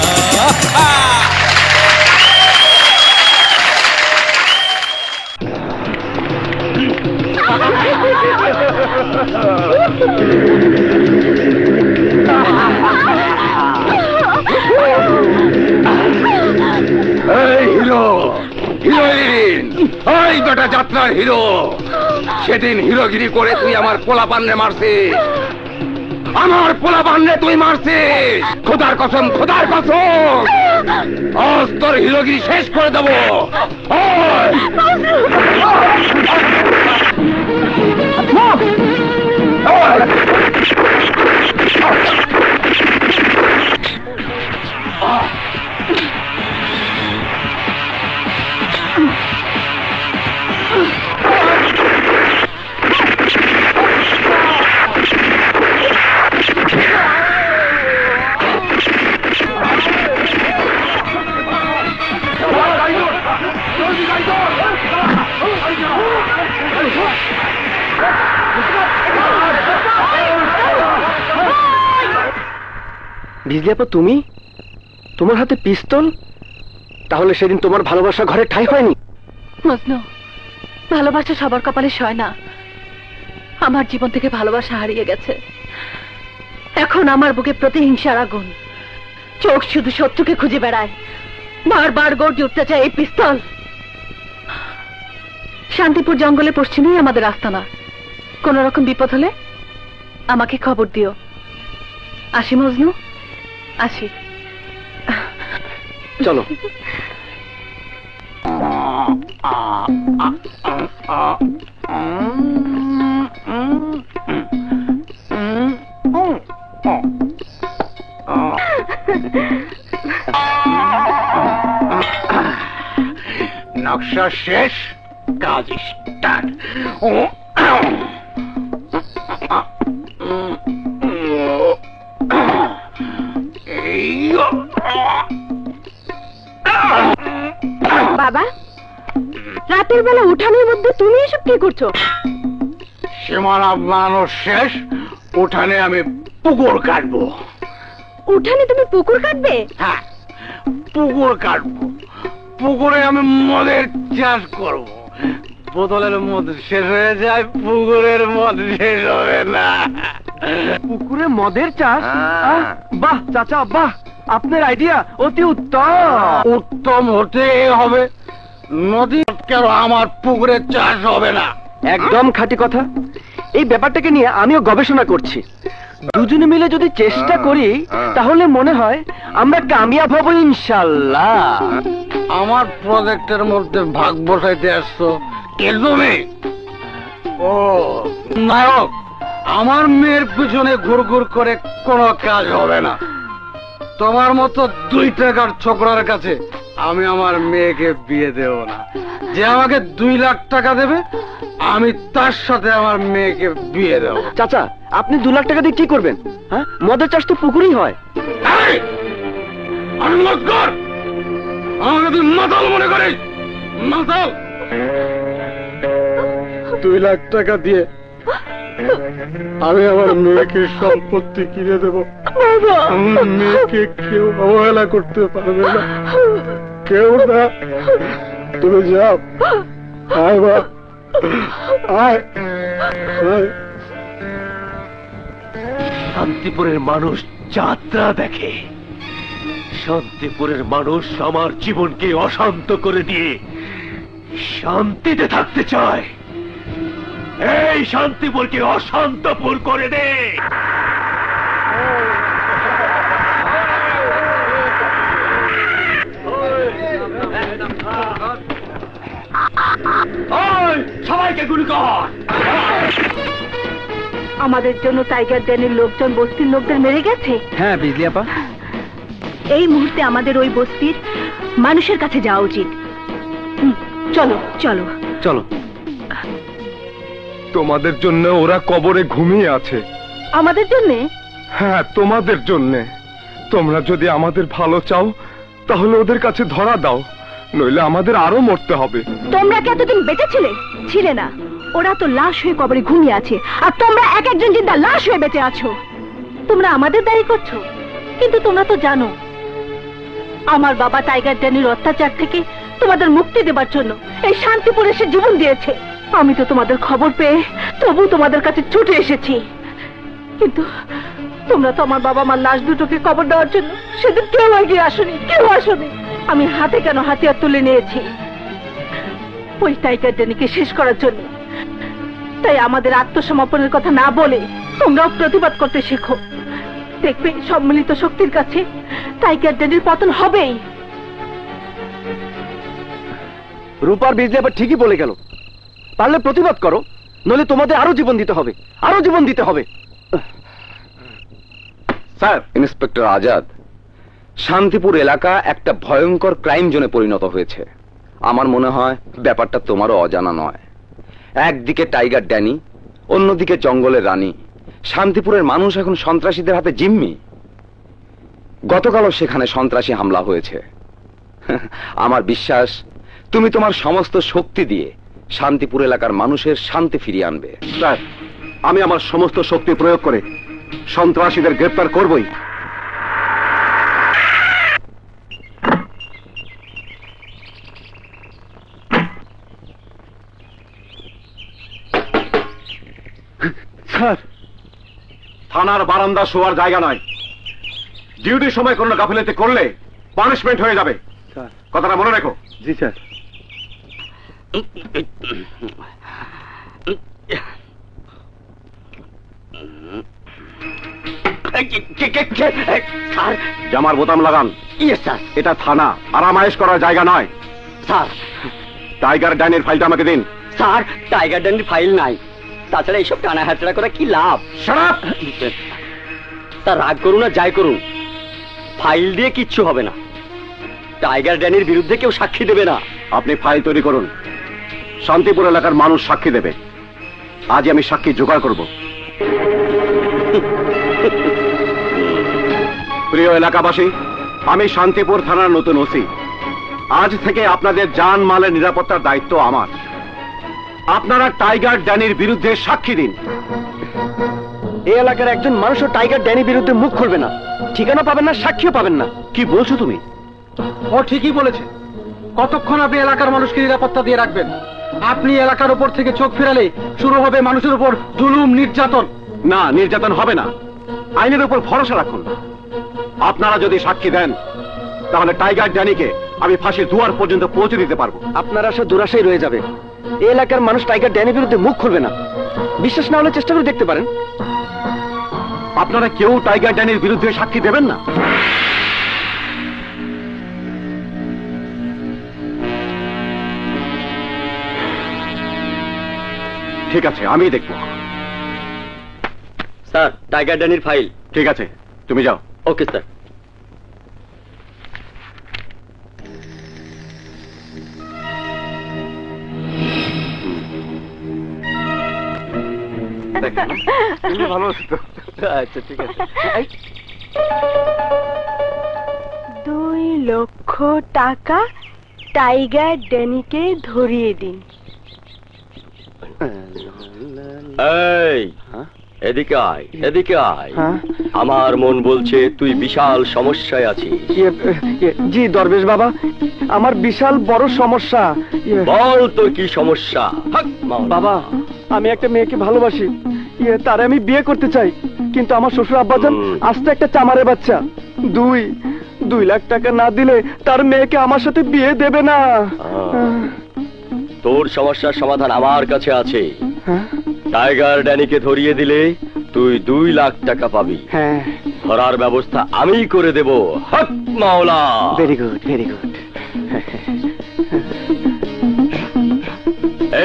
Speaker 3: এই হিরো, হিরোইন, ওই বেটা যাত্রার হিরো। সেদিন হিরোগিরি করে তুই আমার পোলাপান্নে মারছিস, আমার পোলাপান্নে তুই মারছিস। খোদার কসম, খোদার কসম, আজ তোর হিরোগিরি শেষ করে দেবো।
Speaker 2: বিজলি আপা, তুমি? তোমার হাতে পিস্তল? তাহলে সেদিন তোমার ভালোবাসা ঘরে ঠাঁই হয়নি?
Speaker 6: মজনু, ভালোবাসা সবার কপালে সয় না। আমার জীবন থেকে ভালোবাসা হারিয়ে গেছে। এখন আমার বুকে প্রতিহিংসার আগুন, চোখ শুধু শত্রুকে খুঁজে বেড়ায়, বারবার গর্জে উঠতে চায় এই পিস্তল। শান্তিপুর জঙ্গলে পশ্চিমেই আমাদের আস্তানা। কোন রকম বিপদ হলে আমাকে খবর দিও। আসি মজনু, আসি।
Speaker 2: চলো।
Speaker 3: নকশা শেষ, কাজ স্টার্ট।
Speaker 1: বাবা, রাতের বেলা উঠানের মধ্যে তুমি এসব কি করছো?
Speaker 3: সীমানা বানানো শেষ, উঠানে আমি পুকুর কাটবো।
Speaker 1: উঠানে তুমি পুকুর কাটবে?
Speaker 3: হ্যাঁ, পুকুর কাটবো। পুকুরে আমি মদের চাষ করব। বোতলের মদ শেষ হয়ে যায়, পুকুরের মদ শেষ হবে না।
Speaker 2: পুকুরে মদের চাষ? বাহ চাচা, বাহ, আপনার আইডিয়া অতি উত্তম।
Speaker 3: উত্তম হতে হবে, নদী কেন আমার পুকুরে চাষ হবে না?
Speaker 2: একদম খাঁটি কথা। এই ব্যাপারটাকে নিয়ে আমিও গবেষণা করছি। দুজনে মিলে যদি চেষ্টা করি তাহলে মনে হয় আমরা কামিয়াব হব ইনশাল্লাহ।
Speaker 4: আমার প্রজেক্টের মধ্যে ভাগ বসাইতে আসছো কে তুমি? ও নায়ক, আমার মেয়ের পিছনে ঘুরঘুর করে কোনো কাজ হবে না। তোমার মতো 2 টাকার ছোকরার কাছে আমি আমার মেয়েকে বিয়ে দেব না। যে আমাকে 2 লাখ টাকা দেবে আমি তার সাথে আমার মেয়েকে বিয়ে দেব।
Speaker 2: চাচা, আপনি 2 লাখ টাকা দিয়ে কি করবেন? হ্যাঁ, মদের চাষ তো পুকুরেই হয়।
Speaker 3: আমাকে তুই মাতাল মনে করিস? মাতাল? 2 লাখ টাকা দিয়ে আমি আমার মেয়েকে সম্পত্তি কিনে দেব। আমার মেয়েকে কেউ অবহেলা করতে পারবে না, কেউ না। তুমি যাও, আয় বাপ, আয়।
Speaker 9: শান্তিপুরের মানুষ যাত্রা দেখে, শান্তিপুরের মানুষ আমার জীবনকে অশান্ত করে দিয়ে শান্তিতে থাকতে চায়। এই শান্তিপুরকে অশান্তপুর করে দে। সবাইকে গুলি কর।
Speaker 6: আমাদের জন্য টাইগার ড্যানের লোকজন বস্তির লোকদের মেরে গেছে।
Speaker 2: হ্যাঁ বিজলি আপা,
Speaker 6: এই মুহূর্তে আমাদের ওই বস্তির মানুষের কাছে যাওয়া উচিত। চলো চলো
Speaker 2: চলো।
Speaker 3: তোমাদের জন্য ওরা কবরে ঘুমিয়ে আছে।
Speaker 6: আমাদের জন্যে?
Speaker 3: হ্যাঁ, তোমাদের জন্যে। তোমরা যদি আমাদের ভালো চাও তাহলে ওদের কাছে ধরা দাও, নইলে আমাদের আরো মরতে হবে।
Speaker 6: তোমরা কি এতদিন বেঁচে ছিলে না? ওরা তো লাশ হয়ে কবরে ঘুমিয়ে আছে, আর তোমরা এক একজন জিন্দা লাশ হয়ে বেঁচে আছো। তোমরা আমাদের দায়ী করছো, কিন্তু তোমরা তো জানো আমার বাবা টাইগার ড্যানির অত্যাচার থেকে তোমাদের মুক্তি দেবার জন্য এই শান্তিপুরে সে জীবন দিয়েছে। আমি তো তোমাদের খবর পেয়ে তবু তোমাদের কাছে ছুটে এসেছি, কিন্তু তোমরা তো আমার বাবা মার লাশ দুটোকে কবর দেওয়ার জন্য সেদিন কেউ এগিয়ে আসনি, কেউ আসনি। আমি হাতে কেন হাতিয়ার তুলে নিয়েছি ওই টাইগার ড্যানিকে শেষ করার জন্য। তাই আমাদের আত্মসমর্পণের কথা না বলে তোমরাও প্রতিবাদ করতে শেখো। দেখবে সম্মিলিত শক্তির কাছে টাইগার ড্যানির পতন হবেই।
Speaker 2: রূপার বিজলি আবার ঠিকই বলে গেল। পারলে প্রতিবাদ করো, নইলে তোমাদের আরো জীবন দিতে হবে, আরো জীবন দিতে হবে।
Speaker 7: স্যার, ইন্সপেক্টর আজাদ, শান্তিপুর এলাকা একটা ভয়ঙ্কর ক্রাইম জোনে পরিণত হয়েছে। আমার মনে হয় ব্যাপারটা তোমারও অজানা নয়। একদিকে টাইগার ড্যানি, অন্যদিকে জঙ্গলের রানী। শান্তিপুরের মানুষ এখন সন্ত্রাসীদের হাতে জিম্মি। গতকালও সেখানে সন্ত্রাসী হামলা হয়েছে। আমার বিশ্বাস তুমি তোমার সমস্ত শক্তি দিয়ে শান্তিপুর এলাকার মানুষের শান্তি ফিরিয়ে আনবে।
Speaker 2: স্যার, আমি আমার সমস্ত শক্তি প্রয়োগ করে সন্ত্রাসীদের গ্রেফতার করবই। স্যার, থানার বারান্দা শোয়ার জায়গা নয়। ডিউটির সময় কোনো গাফিলতি করলে পানিশমেন্ট হয়ে যাবে। কথাটা মনে রেখো। জি স্যার। জামার বোতাম লাগান। Yes sir. এটা থানা, আরামায়েশ করার জায়গা নয়। স্যার, টাইগার ড্যানির ফাইলটা আমাকে দিন।
Speaker 8: স্যার, টাইগার ড্যানির ফাইল নাই। তাছাড়া এইসব টানা হাতড়া করে কি লাভ?
Speaker 2: Shut up!
Speaker 8: তার রাগ করুন আর যাই করুন, ফাইল দিয়ে কিচ্ছু হবে না। টাইগার ড্যানির বিরুদ্ধে কেউ সাক্ষী দেবে না।
Speaker 2: আপনি ফাইল তৈরি করুন, শান্তিপুর এলাকার মানুষ সাক্ষী দেবে। আজই আমি সাক্ষী জোগাড় করব। প্রিয় এলাকাবাসী, আমি শান্তিপুর থানার নতুন ওসি। আজ থেকে আপনাদের জান মালের নিরাপত্তার দায়িত্ব আমার। আপনারা টাইগার ড্যানির বিরুদ্ধে সাক্ষী দিন। এই এলাকার একজন মানুষও টাইগার ড্যানির বিরুদ্ধে মুখ খুলবে না, ঠিকানা পাবেন না, সাক্ষীও পাবেন না। কি বলছো তুমি?
Speaker 12: ও ঠিকই বলেছে। কতক্ষণ আপনি এলাকার মানুষকে নিরাপত্তা দিয়ে রাখবেন? আপনি এলাকার উপর থেকে চোখ ফেরালে শুরু হবে মানুষের উপর জুলুম, নির্যাতন।
Speaker 2: না, নির্যাতন হবে না। আইনের উপর ভরসা রাখুন। আপনারা যদি সাক্ষী দেন তাহলে টাইগার ড্যানিকে আমি ফাঁসির দুয়ার পর্যন্ত পৌঁছে দিতে পারবো। আপনারা সব দুরাশাই রয়ে যাবে। এই এলাকার মানুষ টাইগার ড্যানির বিরুদ্ধে মুখ খুলবে না। বিশ্বাস না হলে চেষ্টা করে দেখতে পারেন। আপনারা কেউ টাইগার ড্যানির বিরুদ্ধে সাক্ষী দেবেন না? ঠিক আছে, আমি দেখব।
Speaker 8: স্যার, টাইগার ড্যানির ফাইল।
Speaker 2: ঠিক আছে, তুমি যাও।
Speaker 8: Okay sir.
Speaker 2: ভালো আছো তো?
Speaker 8: আচ্ছা ঠিক আছে।
Speaker 1: 2 লক্ষ টাকা টাইগার ড্যানিকে ধরিয়ে দিন।
Speaker 8: এই, এদিকে আয়, এদিকে আয়। আমার মন বলছে তুই বিশাল সমস্যায় আছিস।
Speaker 2: জি দরবেশ বাবা, আমার বিশাল বড় সমস্যা।
Speaker 8: বল তোর কি সমস্যা?
Speaker 2: বাবা, আমি একটা মেয়েকে ভালোবাসি, তারে আমি বিয়ে করতে চাই, কিন্তু আমার শ্বশুর আব্বাজান আস্তে একটা চামারে বাচ্চা। 2 লাখ টাকা না দিলে তার মেয়েকে আমার সাথে বিয়ে দেবে না।
Speaker 8: তোর সমস্যার সমাধান আমার কাছে আছে। টাইগার ড্যানিকে ধরিয়ে দিলে তুই 2 লাখ টাকা পাবি।
Speaker 2: হ্যাঁ,
Speaker 8: ধরার ব্যবস্থা আমি করে দেব। হক মাওলা।
Speaker 2: Very good, very good.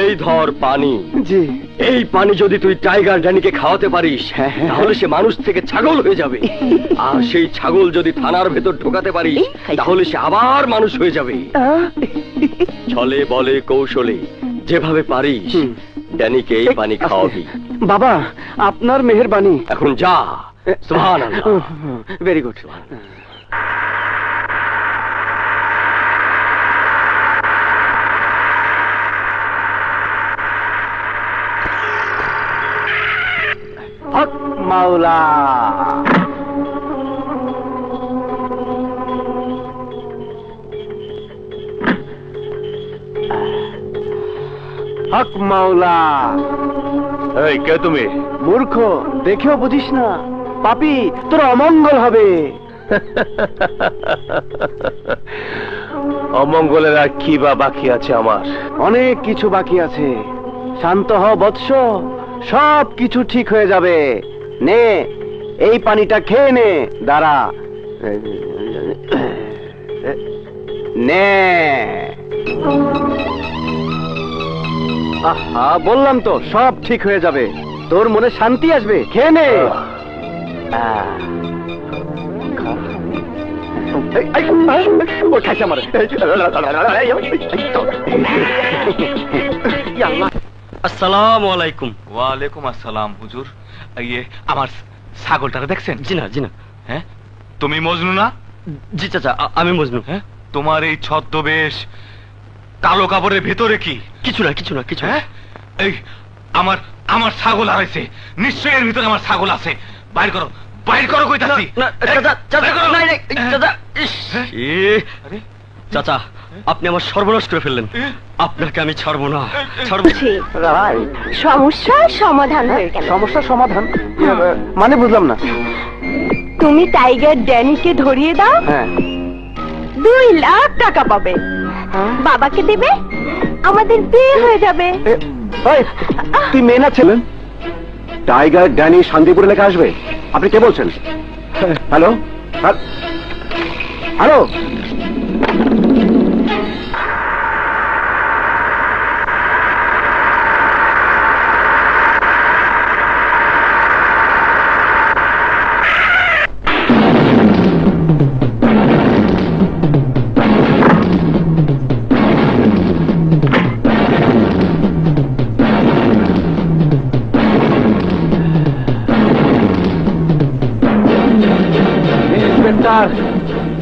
Speaker 8: এই ধর পানি।
Speaker 2: জি।
Speaker 8: এই পানি যদি তুই টাইগার ড্যানিকে খাওয়াতে পারিস, তাহলে সে মানুষ থেকে ছাগল হয়ে যাবে। আর সেই ছাগল যদি থানার ভেতর ঢোকাতে পারিস, তাহলে সে আবার মানুষ হয়ে যাবে। ছলে বলে কৌশলে যেভাবে পারিস ড্যানিকে এই পানি খাওয়াবি।
Speaker 2: বাবা, আপনার মেহেরবানি।
Speaker 8: এখন যা। সুবহানাল্লাহ।
Speaker 2: Very good. হক মাওলা। হক মাওলা।
Speaker 9: এই কে তুমি?
Speaker 2: মূর্খ, দেখেও বুঝিস না? পাপী, তোর অমঙ্গল হবে।
Speaker 9: অমঙ্গলের আর কি বা বাকি আছে আমার?
Speaker 2: অনেক কিছু বাকি আছে। শান্ত হ বৎস, সব কিছু ঠিক হয়ে যাবে। নে, এই পানিটা খেয়ে নে। দাঁড়া, নে। আহা, বললাম তো সব ঠিক হয়ে যাবে, তোর মনে শান্তি আসবে। খেয়ে নে।
Speaker 8: আসসালামু আলাইকুম।
Speaker 5: ওয়ালাইকুম আসসালাম হুজুর। আমার ছাগলটারে দেখছেন?
Speaker 8: জি না, জি না।
Speaker 5: হ্যাঁ, তুমি মজনু না?
Speaker 8: জি চাচা, আমি মজনু।
Speaker 5: হ্যাঁ, তোমার এই ছদ্মবেশ কালো কাপড়ের ভেতরে কি?
Speaker 8: কিছু না, কিছু না, কিছু না।
Speaker 5: হ্যাঁ, এই আমার আমার ছাগল হারাইছে। নিশ্চয়ই এর ভিতরে আমার ছাগল আছে। বাইর করো, বাইর করো কইতাছি।
Speaker 8: চাচা, আপনি আমার সর্বনাশ করে ফেললেন। আপনাকে আমি ছাড়বো না।
Speaker 1: সমস্যার সমাধান হয়ে গেল।
Speaker 2: সমস্যার সমাধান মানে বুঝলাম না।
Speaker 1: তুমি টাইগার ড্যানিকে ধরিয়ে দাও।
Speaker 2: হ্যাঁ,
Speaker 1: 2 লাখ টাকা পাবে। বাবাকে দেবে, আমাদের বিয়ে হয়ে যাবে।
Speaker 2: তুই মেয়ে না ছিলেন? টাইগার ড্যানি শান্তিপুর এলাকা আসবে? আপনি কে বলছেন? Hello, hello.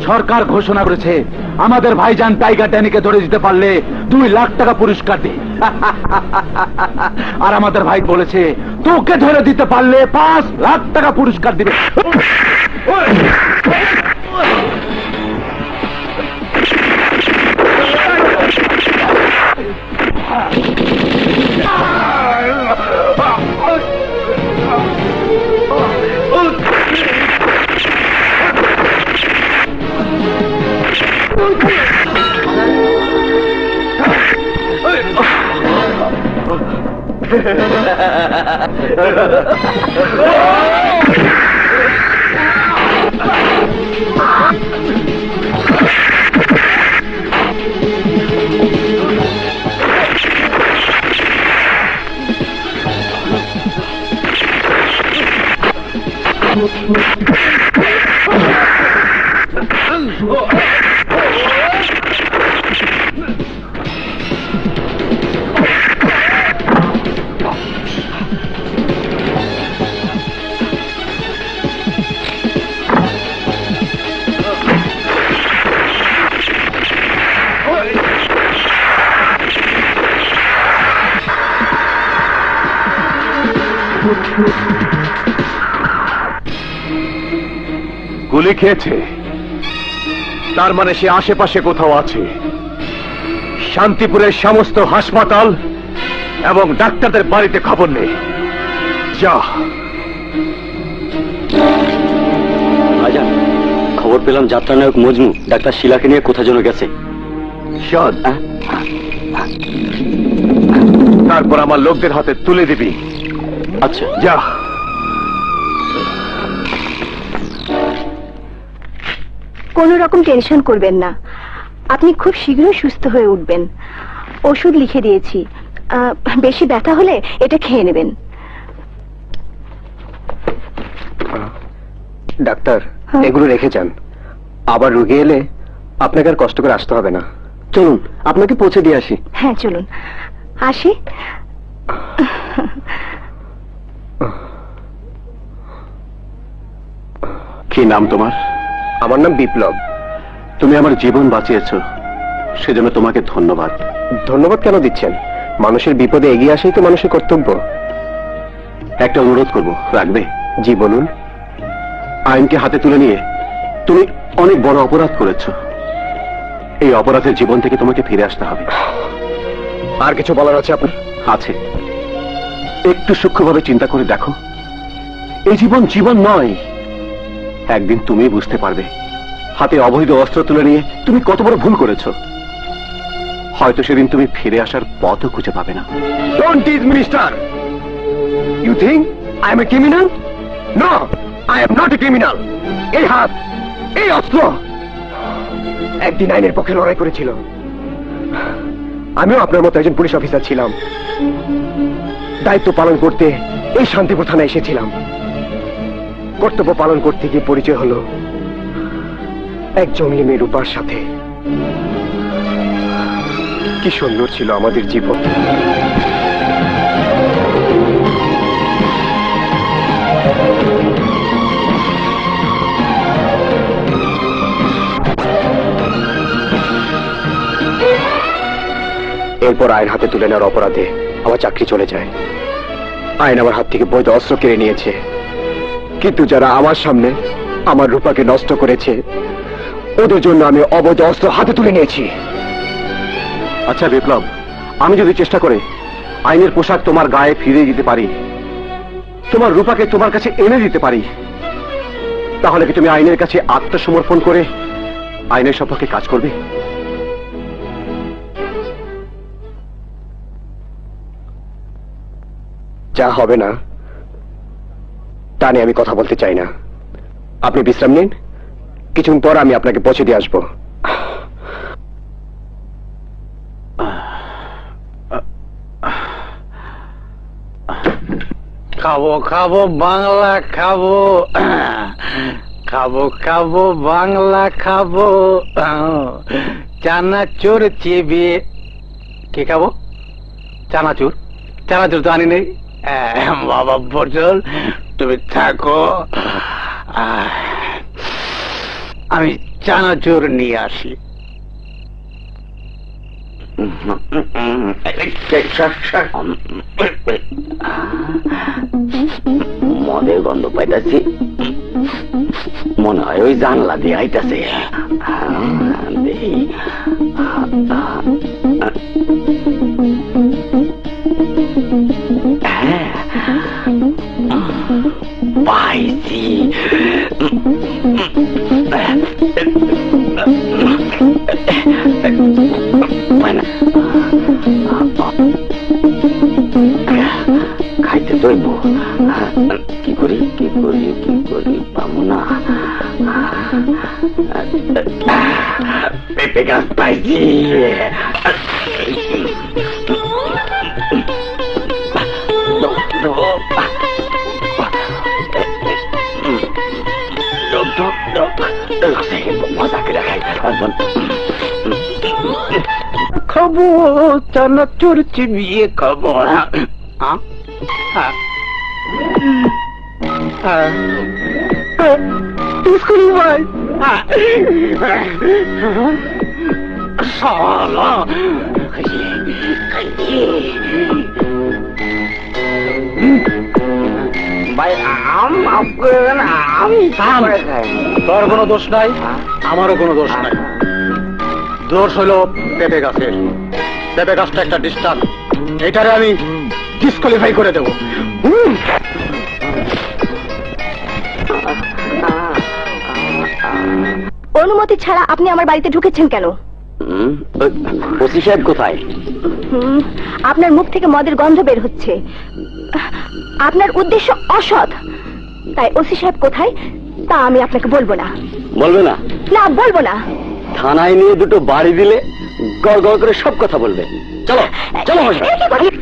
Speaker 2: সরকার ঘোষণা করেছে আমাদের ভাইজান টাইগার ড্যানিকে ধরে দিতে পারলে 2 লাখ টাকা পুরস্কার দেয়। আর আমাদের ভাই বলেছে তোকে ধরে দিতে পারলে 5 লাখ টাকা পুরস্কার দিবে।
Speaker 3: গুলি খেয়েছে, তার মানে সে আশেপাশে কোথাও আছে। শান্তিপুরের সমস্ত হাসপাতাল এবং ডাক্তারদের বাড়িতে খবর নেই। যা।
Speaker 8: ভাইজান, খবর পেলাম যাত্রানায়ক মজনু ডাক্তার শিলাকে নিয়ে কোথা যেন গেছে।
Speaker 3: শোন, তারপর আমার লোকদের হাতে তুলে দিবি।
Speaker 8: আচ্ছা,
Speaker 3: যা।
Speaker 1: কোনো রকম টেনশন করবেন না, আপনি খুব শীঘ্রই সুস্থ হয়ে উঠবেন। ওষুধ লিখে দিয়েছি, বেশি ব্যথা হলে এটা খেয়ে নেবেন।
Speaker 2: ডাক্তার,
Speaker 1: হ্যাঁ?
Speaker 2: এগুলো রেখে যান। আবার রুগী এলে আপনাকে আর কষ্ট করে আসতে হবে না। চলুন, আপনাকে পৌঁছে দিয়ে আসি।
Speaker 1: হ্যাঁ চলুন, আসি।
Speaker 2: কি নাম তোমার? আমার নাম বিপ্লব। তুমি আমার জীবন বাঁচিয়েছো, সেজন্য তোমাকে ধন্যবাদ। ধন্যবাদ কেন দিচ্ছেন? মানুষের বিপদে এগিয়ে আসাই তো মানুষের কর্তব্য। একটা অনুরোধ করব, রাখবে? জি বলুন। আইনকে হাতে তুলে নিয়ে তুমি অনেক বড় অপরাধ করেছো। এই অপরাধের জীবন থেকে তোমাকে ফিরে আসতে হবে। আর কিছু বলার আছে আপনার? আছে। একটু সূক্ষ্মভাবে চিন্তা করে দেখো, এই জীবন জীবন নয়। একদিন তুমি বুঝতে পারবে হাতে অবৈধ অস্ত্র তুলে নিয়ে তুমি কত বড় ভুল করেছো। হয়তো সেদিন তুমি ফিরে আসার পথও খুঁজে পাবে না। Don't tease me, mister. You think I am a criminal? No, I am not a criminal. এই হাত, এই অস্ত্র একদিন আইনের পক্ষে লড়াই করেছিল। আমিও আপনার মতো একজন পুলিশ অফিসার ছিলাম। দায়িত্ব পালন করতে এই শান্তিপুর থানায় এসেছিলাম। কর্তব্য পালন করতে গিয়ে পরিচয় হলো এক জঙ্গলি মেয়ে রূপার সাথে। কি সুন্দর ছিল আমাদের জীবন। এরপর আইন হাতে তুলে নেওয়ার অপরাধে আমার চাকরি চলে যায়। আইন আমার হাত থেকে বৈধ অস্ত্র কেড়ে নিয়েছে, কিন্তু যারা আমার সামনে আমার রূপাকে নষ্ট করেছে ওদের জন্য আমি অবৈধ অস্ত্র হাতে তুলে নিয়েছি। আচ্ছা বিপ্লব, আমি যদি চেষ্টা করে আইনের পোশাক তোমার গায়ে ফিরিয়ে দিতে পারি, তোমার রূপাকে তোমার কাছে এনে দিতে পারি, তাহলে কি তুমি আইনের কাছে আত্মসমর্পণ করে আইনের সপক্ষে কাজ করবে? যা হবে না তা নিয়ে আমি কথা বলতে চাই না। আপনি বিশ্রাম নিন, কিছুক্ষণ পর আমি আপনাকে পৌঁছে দিয়ে আসবো।
Speaker 4: খাবো খাবো বাংলা খাবো, খাবো খাবো বাংলা খাবো, চানাচুর চিবিয়ে। কি খাবো? চানাচুর? চানাচুর তো আনি নেই। বাবা বচল, তুমি থাকো, আমি চানাচুর নিয়ে আসি। মদের গন্ধ পাইতেছি, মনে হয় ওই জানলা দিয়ে আইতাছে। পাইছি। খাইতে দইব, কি করি কি করি কি করি পাবো না। পেঁপে গাছ পাইছি। খাবো চানাচুর চিবিয়ে খাবো। স্কুল ভাই সালা খাইয়ে ভাই মাফ করে দেন, আমি
Speaker 12: থাম। তোর কোনো দোষ নাই, আমারও কোনো দোষ নাই। দোষ হলো পেঁপে গাছের। পেঁপে গাছটা একটা ডিস্টার্ব, এটারে আমি ডিসকোয়ালিফাই করে দেবো।
Speaker 1: অনুমতি ছাড়া আপনি আমার বাড়িতে ঢুকেছেন কেন?
Speaker 8: ওসি সাহেব কোথায়?
Speaker 1: আপনার মুখ থেকে মদের গন্ধ বের হচ্ছে। আপনার উদ্দেশ্য অসৎ, তাই ওসি সাহেব কোথায় তা আমি আপনাকে বলবো না।
Speaker 8: বলবে না?
Speaker 1: না, বলবো না।
Speaker 8: থানায় নিয়ে দুটো বাড়ি দিলে গড় গড় করে সব কথা বলবে। চলো চলো মশাই।
Speaker 1: এ কি করছেন?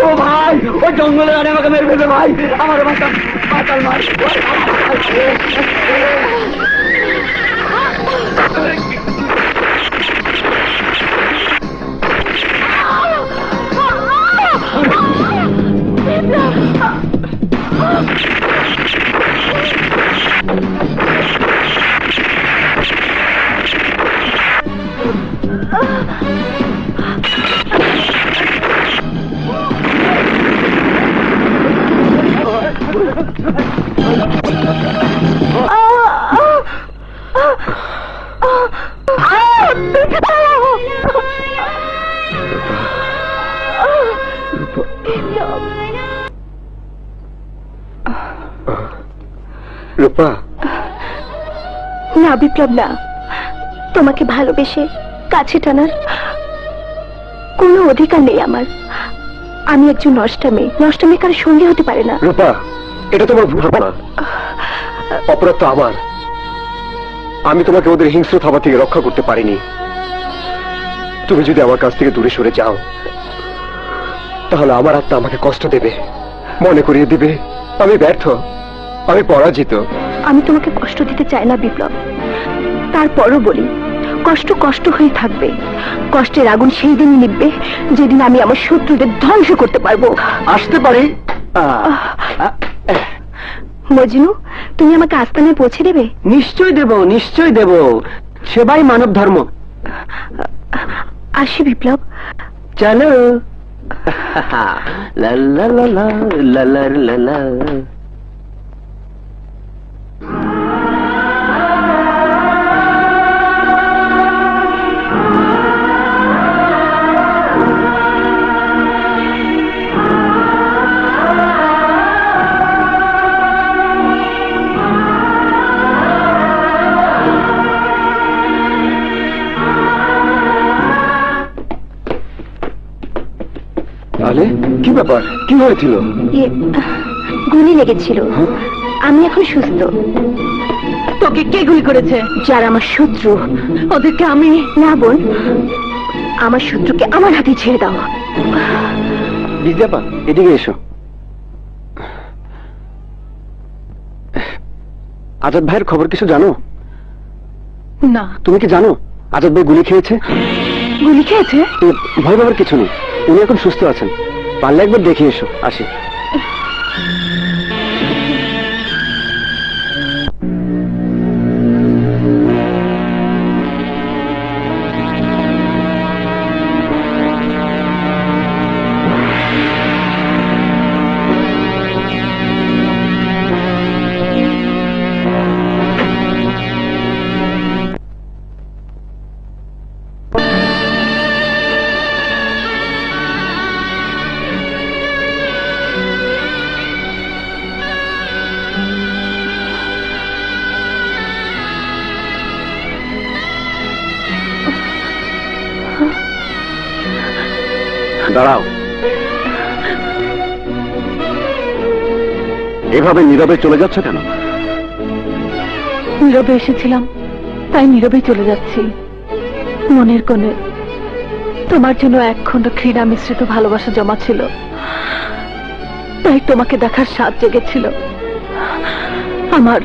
Speaker 8: ও ভাই, ওই জঙ্গলে আনে আমাকে মেরে ফেলবে ভাই, আমার মাথা পাতাল মার।
Speaker 2: রূপা,
Speaker 1: না বিপ্লব, না। তোমাকে ভালোবেসে কাছে টানার কোনো অধিকার নেই আমার। আমি একজন নষ্টা মেয়ে, নষ্টা মেয়ে কারো সঙ্গী হতে পারে না।
Speaker 2: রূপা, এটা তোমার ভুল না, অপরাধ তো আমার। আমি তোমাকে ওদের হিংস্র থাবা থেকে রক্ষা করতে পারিনি। তুমি যদি আমার কাছ থেকে দূরে সরে যাও, তাহলে আমার আত্মা আমাকে কষ্ট দেবে, মনে করিয়ে দিবে আমি ব্যর্থ, আমি পরাজিত।
Speaker 1: আমি তোমাকে কষ্ট দিতে চাই না বিপ্লব, তারপরও বলি কষ্ট কষ্ট হয়ে থাকবে। কষ্টের আগুন সেই দিনই নিভবে যেদিন আমি আমার শত্রুদের ধ্বংস করতে পারবো।
Speaker 8: আসতে পারি?
Speaker 1: মজনু, তুমি আমাকে আস্তানায় পৌঁছে দেবে?
Speaker 8: নিশ্চয় দেব, নিশ্চয় দেব। সেবাই মানব ধর্ম।
Speaker 1: আসি বিপ্লব।
Speaker 8: চলো। লা লা লা লা লা লা লা লা।
Speaker 2: আরে কি ব্যাপার, কি হয়েছিল?
Speaker 1: গুলি লেগেছিল, আমি এখন সুস্থ।
Speaker 6: তোকে কে গুলি করেছে?
Speaker 1: যারা আমার শত্রু
Speaker 6: ওদেরকে আমি।
Speaker 1: না বোন, আমার শত্রুকে আমার হাতে ছেড়ে দাও।
Speaker 2: বিদ্যাপা, এদিকে এসো। আজাদ ভাইয়ের খবর কিছু জানো?
Speaker 6: না।
Speaker 2: তুমি কি জানো আজাদ ভাই গুলি খেয়েছে?
Speaker 6: গুলি খেয়েছে?
Speaker 2: ভয় পাবার কিছু নেই, উনি এখন সুস্থ আছেন। পারলে একবার দেখে এসো। আসি। দাঁড়াও, এভাবে নীরবে চলে যাচ্ছ কেন?
Speaker 6: নীরবে এসেছিলাম, তাই নীরবেই চলে যাচ্ছি। মনের কোণে তোমার জন্য এক খণ্ড ঘৃণা মিশ্রিত ভালোবাসা জমা ছিল, তাই তোমাকে দেখার স্বাদ জেগেছিল। আমার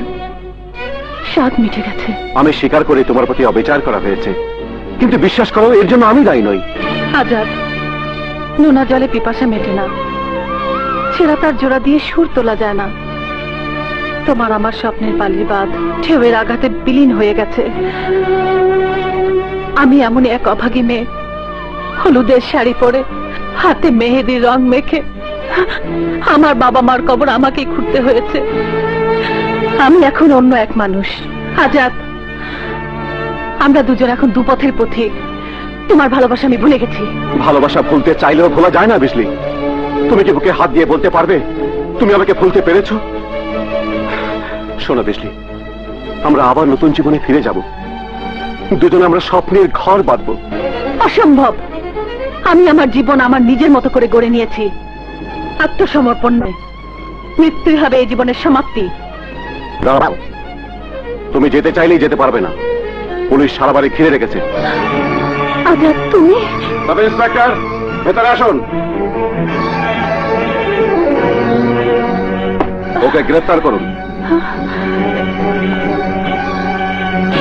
Speaker 6: স্বাদ মিটে গেছে।
Speaker 2: আমি স্বীকার করি তোমার প্রতি অবিচার করা হয়েছে, কিন্তু বিশ্বাস করো এর জন্য আমি দায়ী নই।
Speaker 6: আজাদ, নোনা জলে পিপাসা মেটে না, ছেঁড়া তার জোড়া দিয়ে সুর তোলা যায় না। তোমার আমার স্বপ্নের বালির বাঁধ ঢেউয়ের আঘাতে বিলীন হয়ে গেছে। আমি এমন এক অভাগী মেয়ে, হলুদের শাড়ি পরে হাতে মেহেদির রং মেখে আমার বাবা মার কবর আমাকেই খুঁড়তে হয়েছে। আমি এখন অন্য এক মানুষ, আজাদ। আমরা দুজন এখন দুপথের পথিক। তোমার ভালোবাসা আমি ভুলে গেছি।
Speaker 2: ভালোবাসা ভুলতে চাইলেও ভোলা যায় না বিজলি। তুমি কি বুকে হাত দিয়ে বলতে পারবে তুমি আমাকে ভুলতে পেরেছো? শোনো বিজলি, আমরা আবার নতুন জীবনে ফিরে যাব। দুজনে আমরা স্বপ্নের ঘর বাঁধবো।
Speaker 6: অসম্ভব। আমি আমার জীবন আমার নিজের মতো করে গড়ে নিয়েছি। আত্মসমর্পণে মৃত্যুই হবে এই জীবনের সমাপ্তি।
Speaker 2: দাঁড়াও, তুমি যেতে চাইলেই যেতে পারবে না। পুলিশ সারা বাড়ি ঘিরে রেখেছে।
Speaker 1: আজাদ, তুমি?
Speaker 2: সাব ইন্সপেক্টর, ভেতরে আসুন। ওকে গ্রেফতার করুন।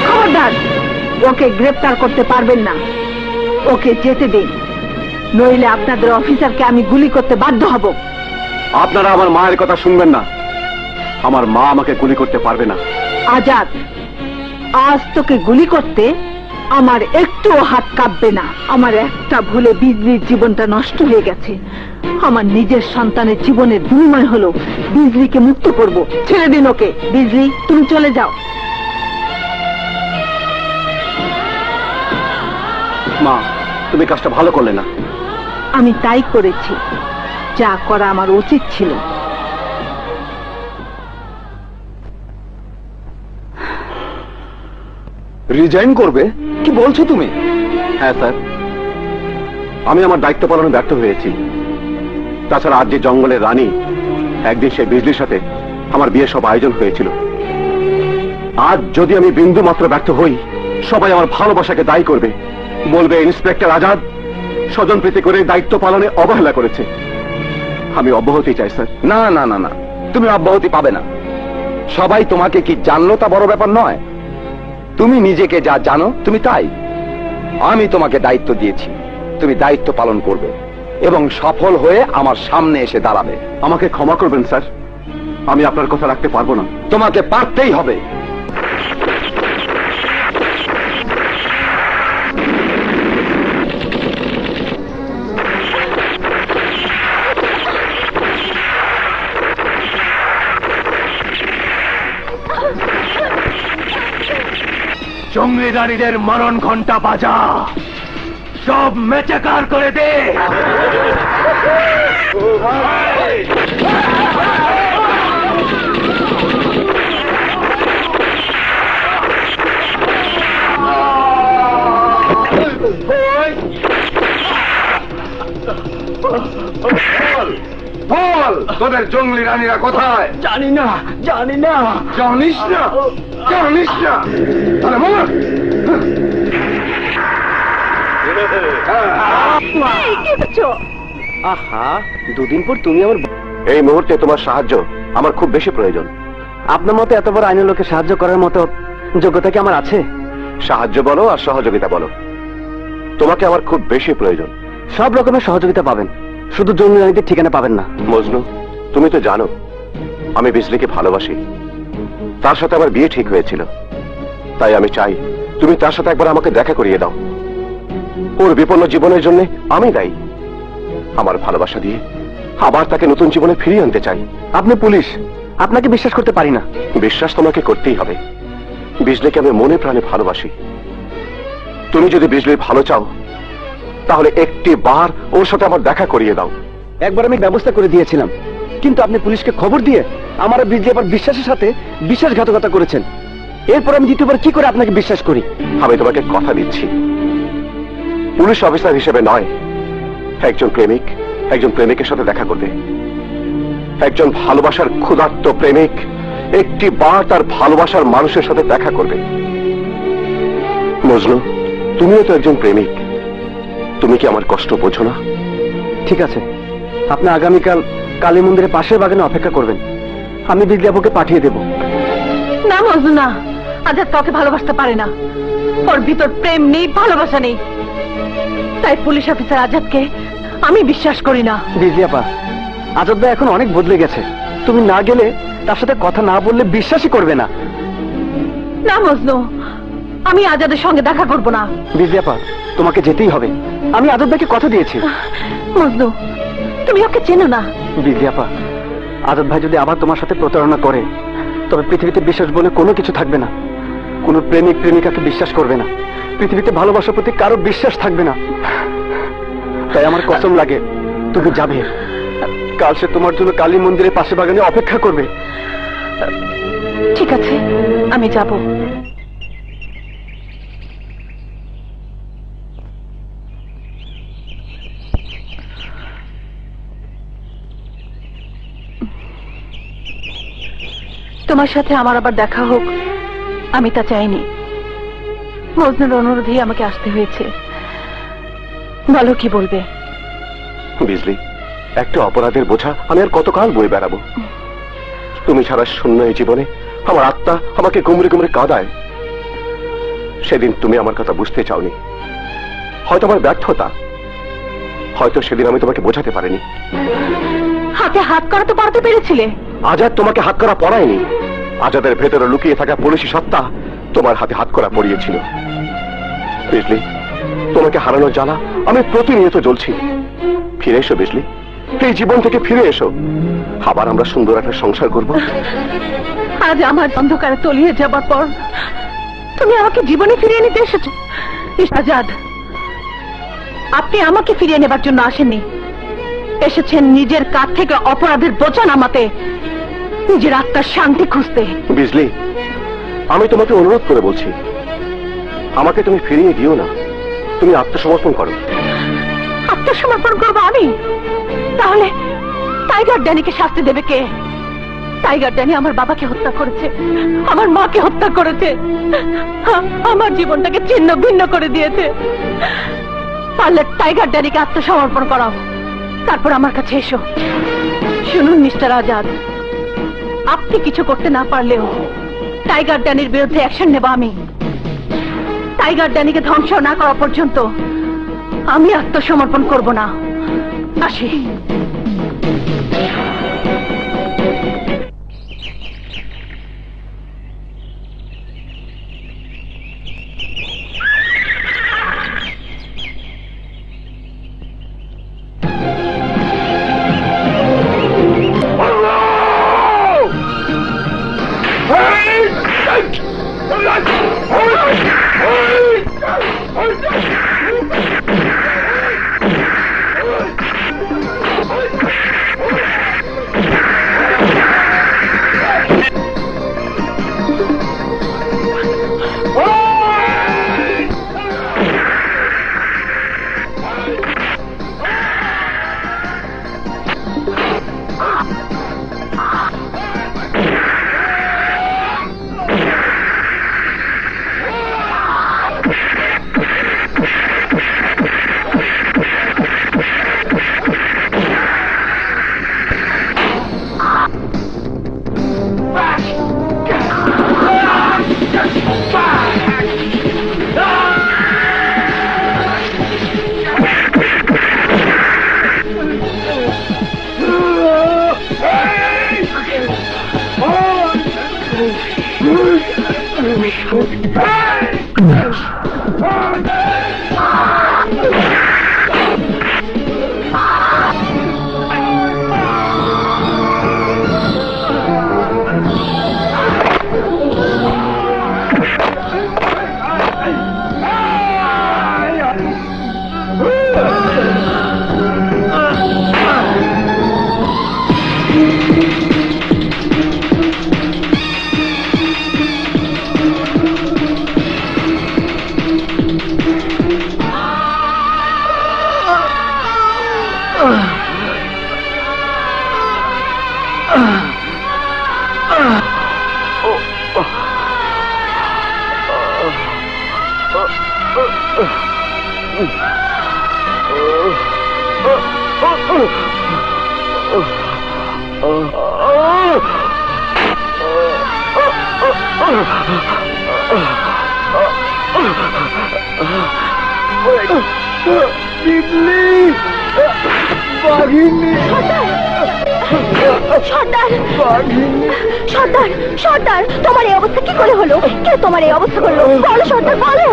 Speaker 6: খবরদার, ওকে গ্রেফতার করতে পারবেন না। ওকে যেতে দিন, নইলে আপনাদের অফিসারকে আমি গুলি করতে বাধ্য হব।
Speaker 2: আপনারা আমার মায়ের কথা শুনবেন না। আমার মা আমাকে গুলি করতে পারবে না।
Speaker 6: আজাদ, আজ তোকে গুলি করতে আমার একটুও হাত কাঁপবে না। আমার একটা ভুলে বিজলির জীবনটা নষ্ট হয়ে গেছে। আমার নিজের সন্তানের জীবনের বিনিময় হলো বিজলিকে মুক্ত করব। ছেড়ে দিন ওকে। বিজলি, তুমি চলে যাও।
Speaker 2: মা, তুমি কাজটা ভালো করলে না।
Speaker 6: আমি তাই করেছি যা করা আমার উচিত ছিল।
Speaker 2: রিজাইন করবে? কি বলছো তুমি? হ্যাঁ স্যার, আমি আমার দায়িত্ব পালনে ব্যর্থ হয়েছি। তাছাড়া আজ যে জঙ্গলের রানী, একদিন সেই বিজলির সাথে আমার বিয়ে সব আয়োজন হয়েছিল। আজ যদি আমি বিন্দু মাত্র ব্যর্থ হই, সবাই আমার ভালোবাসাকে দায়ী করবে। বলবে ইন্সপেক্টর আজাদ স্বজন প্রীতি করে দায়িত্ব পালনে অবহেলা করেছে। আমি অব্যাহতি চাই স্যার।
Speaker 7: না না না না, তুমি অব্যাহতি পাবে না। সবাই তোমাকে কি জানলো তা বড় ব্যাপার নয়। তুমি নিজেকে যা জানো তুমি তাই। আমি তোমাকে দায়িত্ব দিয়েছি, তুমি দায়িত্ব পালন করবে এবং সফল হয়ে আমার সামনে এসে দাঁড়াবে।
Speaker 2: আমাকে ক্ষমা করবেন স্যার, আমি আপনার কথা রাখতে পারবো না।
Speaker 7: তোমাকে পারতেই হবে।
Speaker 9: জঙ্গলিদারীদের মরণ ঘন্টা বাজা, সব মেচেকার করে দে।
Speaker 3: বল, তোদের জঙ্গলি রানীরা কোথায়?
Speaker 8: জানি না, জানি না।
Speaker 3: জানিস না? জানিস না? তাহলে বল।
Speaker 2: আহা, দুদিন পর তুমি আমার। এই মুহূর্তে তোমার সাহায্য আমার খুব বেশি প্রয়োজন। আপনার মতো এত বড় আইনের লোকে সাহায্য করার মতো যোগ্যতা কি আমার আছে? সাহায্য বলো আর সহযোগিতা বলো, তোমাকে আমার খুব বেশি প্রয়োজন। সব রকমের সহযোগিতা পাবেন, শুধু জঙ্গলি রানীদের ঠিকানা পাবেন না। মজনু, তুমি তো জানো আমি বিজলিকে ভালোবাসি। তার সাথে আমার বিয়ে ঠিক হয়েছিল। তাই আমি চাই তুমি তার সাথে একবার আমাকে দেখা করিয়ে দাও। ওর বিপন্ন জীবনের জন্য আমি দায়ী। আমার ভালোবাসা দিয়ে আবার তাকে নতুন জীবনে ফিরিয়ে আনতে চাই। আপনি পুলিশ, আপনাকে বিশ্বাস করতে পারি না। বিশ্বাস তোমাকে করতেই হবে। বিজলিকে আমি মনে প্রাণে ভালোবাসি। তুমি যদি বিজলির ভালো চাও তাহলে একটি বার ওর সাথে আমার দেখা করিয়ে দাও। একবার আমি ব্যবস্থা করে দিয়েছিলাম, কিন্তু আপনি পুলিশকে খবর দিয়ে আমার বিজলি আবার বিশ্বাসের সাথে বিশ্বাসঘাতকতা করেছেন। এরপর আমি দ্বিতীয়বার কি করে আপনাকে বিশ্বাস করি? আমি তোমাকে কথা দিচ্ছি, পুলিশ অফিসার হিসেবে নয়, একজন প্রেমিক একজন প্রেমিকের সাথে দেখা করবে। একজন ভালোবাসার ক্ষুধার্ত প্রেমিক একটি বার তার ভালোবাসার মানুষের সাথে দেখা করবে। মজনু, তুমিও তো একজন প্রেমিক, তুমি কি আমার কষ্ট বোঝো না? ঠিক আছে, আপনি আগামীকাল কালী মন্দিরের পাশের বাগানে অপেক্ষা করবেন। আমি বিজলি আপুকে পাঠিয়ে দেব।
Speaker 6: না মজনু, না। আজাদ কাউকে ভালোবাসতে পারে না। ওর ভিতর প্রেম নেই, ভালোবাসা নেই। তাই পুলিশ অফিসার আজাদকে আমি বিশ্বাস করি না।
Speaker 2: বিজলি আপা, আজাদ ভাই এখন অনেক বদলে গেছে। তুমি না গেলে, তার সাথে কথা না বললে বিশ্বাসই করবে না।
Speaker 6: না মজনু, আমি আজাদের সঙ্গে দেখা করব না।
Speaker 2: বিজলি আপা, তোমাকে যেতেই হবে। আমি আজাদ ভাইকে কথা দিয়েছি।
Speaker 6: মজনু, তুমি ওকে চেনো না।
Speaker 2: বিজলি আপা, আজাদ ভাই যদি আবার তোমার সাথে প্রতারণা করে, তবে পৃথিবীতে বিশ্বাস বলে কোনো কিছু থাকবে না। কোনো প্রেমিক প্রেমিকাকে বিশ্বাস করবে না। পৃথিবীতে ভালোবাসার প্রতি কারো বিশ্বাস থাকবে না। তাই আমার কসম লাগে, তুমি যাবে। কাল সে তোমার জন্য কালী মন্দিরের পাশে বাগানে অপেক্ষা করবে।
Speaker 6: ঠিক আছে, আমি যাব। তোমার সাথে আমার আবার দেখা হোক, আমি তা চাইনি। মজনুর অনুরোধেই আমাকে আসতে হয়েছে। বলো, কি বলবে?
Speaker 3: বিজলি, একটা অপরাধের বোঝা আমি আর কতকাল বয়ে বেড়াবো? তুমি ছাড়া শূন্য এই জীবনে আমার আত্মা আমাকে গুমরে গুমরে কাঁদায়। সেদিন তুমি আমার কথা বুঝতে চাওনি। হয়তো আমার ব্যর্থতা, হয়তো সেদিন আমি তোমাকে বোঝাতে পারিনি।
Speaker 6: হাতে হাত করাতে পারতে পেরেছিলে।
Speaker 3: আজাদ তোমাকে হাত করা পড়ায়নি। আজাদের ভেতরে লুকিয়ে থাকা পুলিশি সত্তা তোমার হাতে হাত করা পড়িয়েছিল। বিজলি, তোমাকে হারানোর জ্বালা আমি প্রতিনিয়ত জ্বলছি। ফিরে এসো বিজলি, এই জীবন থেকে ফিরে এসো। আবার আমরা সুন্দর একটা সংসার করব।
Speaker 6: আজ আমার অন্ধকারে তলিয়ে যাবার পর তুমি আমাকে জীবনে ফিরিয়ে নিতে এসেছো। আজাদ, আপনি আমাকে ফিরিয়ে নেবার জন্য আসেননি, এসেছেন নিজের কাছ থেকে অপরাধের বোঝা নামাতে, নিজের আত্মার শান্তি খুঁজতে।
Speaker 3: বিজলি, আমি তোমাকে অনুরোধ করে বলছি, আমাকে তুমি ফিরিয়ে দিও না। তুমি আত্মসমর্পণ করো।
Speaker 6: আত্মসমর্পণ করবো আমি? তাহলে টাইগার ড্যানিকে শাস্তি দেবে কে? টাইগার ড্যানি আমার বাবাকে হত্যা করেছে, আমার মাকে হত্যা করেছে, আমার জীবনটাকে ছিন্ন ভিন্ন করে দিয়েছে। পারলে টাইগার ড্যানিকে আত্মসমর্পণ করাও, তারপর আমার কাছে এসো। শুনুন মিস্টার আজাদ, আপনি কিছু করতে না পারলেও টাইগার ড্যানির বিরুদ্ধে অ্যাকশন নেব আমি। টাইগার ড্যানিকে ধ্বংস না করা পর্যন্ত আমি আত্মসমর্পণ করব না। আসি।
Speaker 2: বাঘিনী
Speaker 1: সর্দার সর্দার সর্দার তোমার এই অবস্থা কি করে হলো? কে তোমার এই অবস্থা করলো? বলো সর্দার, বলো।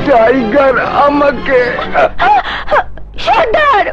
Speaker 3: টাইগার আমাকে
Speaker 1: সর্দার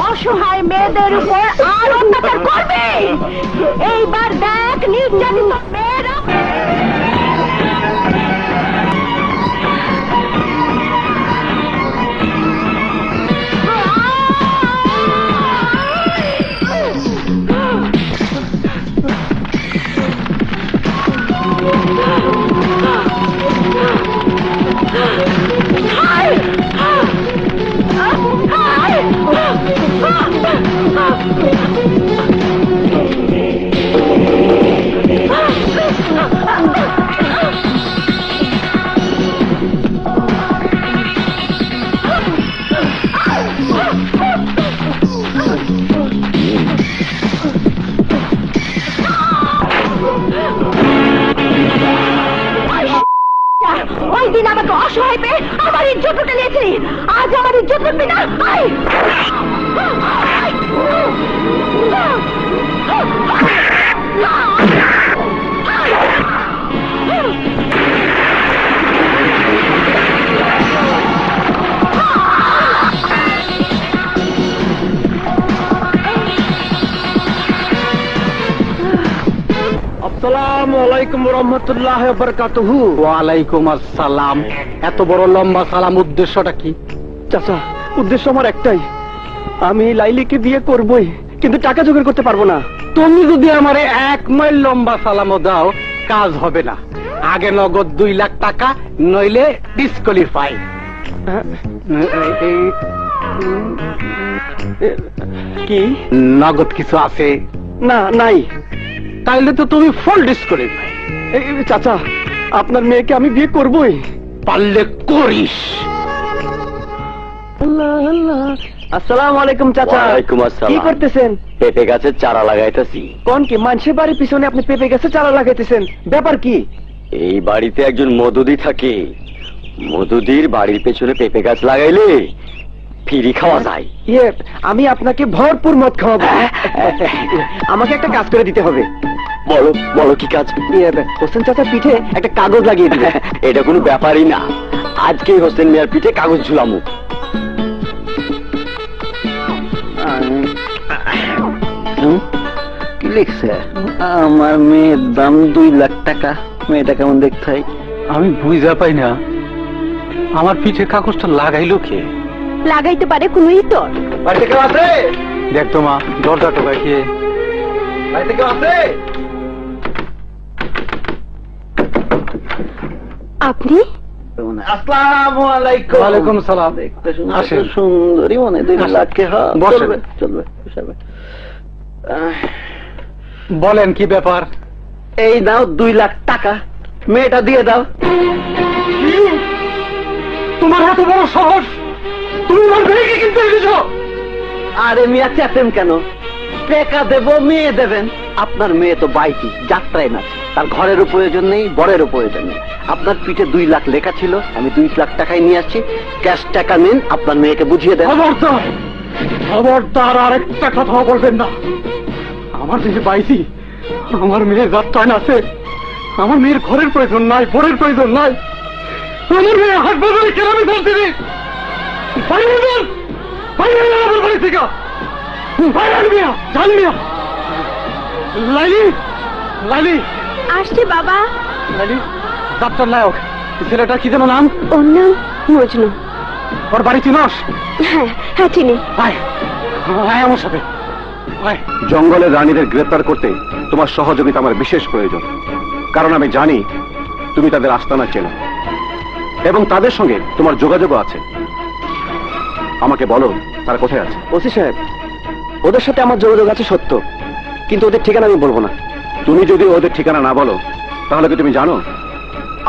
Speaker 1: অসহায় মেয়েদের উপর আর অত্যাচার করবে। এইবার দেখ নির্যাতিত মেয়েরা ওই দিন আমাকে অসহায় পেয়ে আমার ইজ্জত লুটে নিয়েছিলি, আজ আমার ইজ্জত লুটবি না? আয়
Speaker 12: আসসালামু আলাইকুম রহমতুল্লাহ বরকাতুহু। ওয়ালাইকুম আসসালাম। এত বড় লম্বা সালাম, উদ্দেশ্যটা কি? চাচা, উদ্দেশ্য আমার একটাই, আমি লাইলিকে বিয়ে করবই, কিন্তু টাকা জোগাড় করতে পারবো না। তুমি যদি আমারে 1 মাইল লম্বা সালামও দাও, কাজ হবে না। আগে নগদ 2 লাখ টাকা, নইলে ডিসকোয়ালিফাই। কি নগদ কিছু আছে? না, নাই। তাইলে তো তুমি ফুল ডিসকোয়ালিফাই। চাচা, আপনার মেয়েকে আমি বিয়ে করবই। পারলে করিস। আসসালামু আলাইকুম চাচা।
Speaker 8: ওয়ালাইকুম আসসালাম।
Speaker 12: কি করতেছেন?
Speaker 8: পেঁপে গাছের চারা লাগাইতেছি।
Speaker 12: কোন কি মানুষের বাড়ির পিছনে আপনি পেঁপে গাছে চারা লাগাইতেছেন? ব্যাপার কি?
Speaker 8: এই বাড়িতে একজন মধুদি থাকে। মধুদির বাড়ির পেছনে পেঁপে গাছ লাগাইলে ফ্রি খাওয়া যায়।
Speaker 12: ইয়ে, আমি আপনাকে ভরপুর মদ খাওয়াবো। আমাকে একটা কাজ করে দিতে হবে।
Speaker 8: বলো বলো, কি কাজ?
Speaker 12: ইয়ে, হোসেন চাচার পিঠে একটা কাগজ লাগিয়ে দিবে।
Speaker 8: এটা কোনো ব্যাপারই না। আজকেই হোসেন মিয়ার পিঠে কাগজ ঝুলামু।
Speaker 12: কি লিখছে? আমার মেয়ের দাম 2 লাখ টাকা। মেয়েটা কেমন দেখতে হয়?
Speaker 4: আমি বুঝা পাই না, আমার পিঠে কাগজটা লাগাইলো কে?
Speaker 1: লাগাইতে পারে কোনো ইতর।
Speaker 12: বাড়িতে কেউ আছে?
Speaker 4: দেখ তো মা, দরজা টোকাই কে?
Speaker 12: বাড়িতে কেউ আছে?
Speaker 1: আপনি?
Speaker 12: আসসালামু আলাইকুম।
Speaker 4: ওয়ালাইকুম সালাম।
Speaker 12: দেখতে
Speaker 4: আসেন।
Speaker 12: সুন্দরী মনে, 2 লাখ টাকা।
Speaker 4: বসেন।
Speaker 12: চলবে চলবে চলবে।
Speaker 4: বলেন কি ব্যাপার?
Speaker 12: এই দাও 2 লাখ টাকা, মেয়েটা দিয়ে দাও।
Speaker 4: তোমার এত বড় সাহস, তুমি আমার মেয়েকে কিনতে এসেছো?
Speaker 12: আরে মিয়া, চেতেন কেন? টাকা দেবো, মেয়ে দেবেন। আপনার মেয়ে তো বাইটি, যাত্রায় নাচে, তার ঘরেরও প্রয়োজন নেই, বরেরও প্রয়োজন নেই। আপনার পিঠে 2 লাখ লেখা ছিল, আমি 2 লাখ টাকায় নিয়ে আসছি। ক্যাশ টাকা নিন, আপনার মেয়েকে বুঝিয়ে দেন।
Speaker 4: খবরদার, খবরদার, আরেকটা কথা বলবেন না। আমার মেয়ে বাইসি, আমার মেয়ে যাত্রায় নাচে। আমার মেয়ের ঘরের প্রয়োজন নাই, বরের প্রয়োজন নাই। আমার মেয়ে হাট বাজারে কেরামে চলতে নেই। বাইরে যান, বাইরে যান আমার বাড়ি থেকে। বাইরে মিয়া, যান মিয়া। লাইলি, লাইলি।
Speaker 1: আসছি বাবা।
Speaker 12: ডাক্তার নায়ক, ছেলেটার কি যেন নাম?
Speaker 1: ওর নাম মজনু।
Speaker 12: ওর বাড়ি চিনস?
Speaker 1: হ্যাঁ হ্যাঁ চিনি।
Speaker 12: আয় আয় আমার সাথে আয়।
Speaker 2: জঙ্গলের রানীদের গ্রেপ্তার করতে তোমার সহযোগিতা আমার বিশেষ প্রয়োজন, কারণ আমি জানি তুমি তাদের আস্তানা চেনো এবং তাদের সঙ্গে তোমার যোগাযোগও আছে। আমাকে বলো তারা কোথায় আছে।
Speaker 8: ওসি সাহেব, ওদের সাথে আমার যোগাযোগ আছে সত্য, কিন্তু ওদের ঠিকানা আমি বলবো না।
Speaker 2: তুমি যদি ওদের ঠিকানা না বলো তাহলে কি তুমি জানো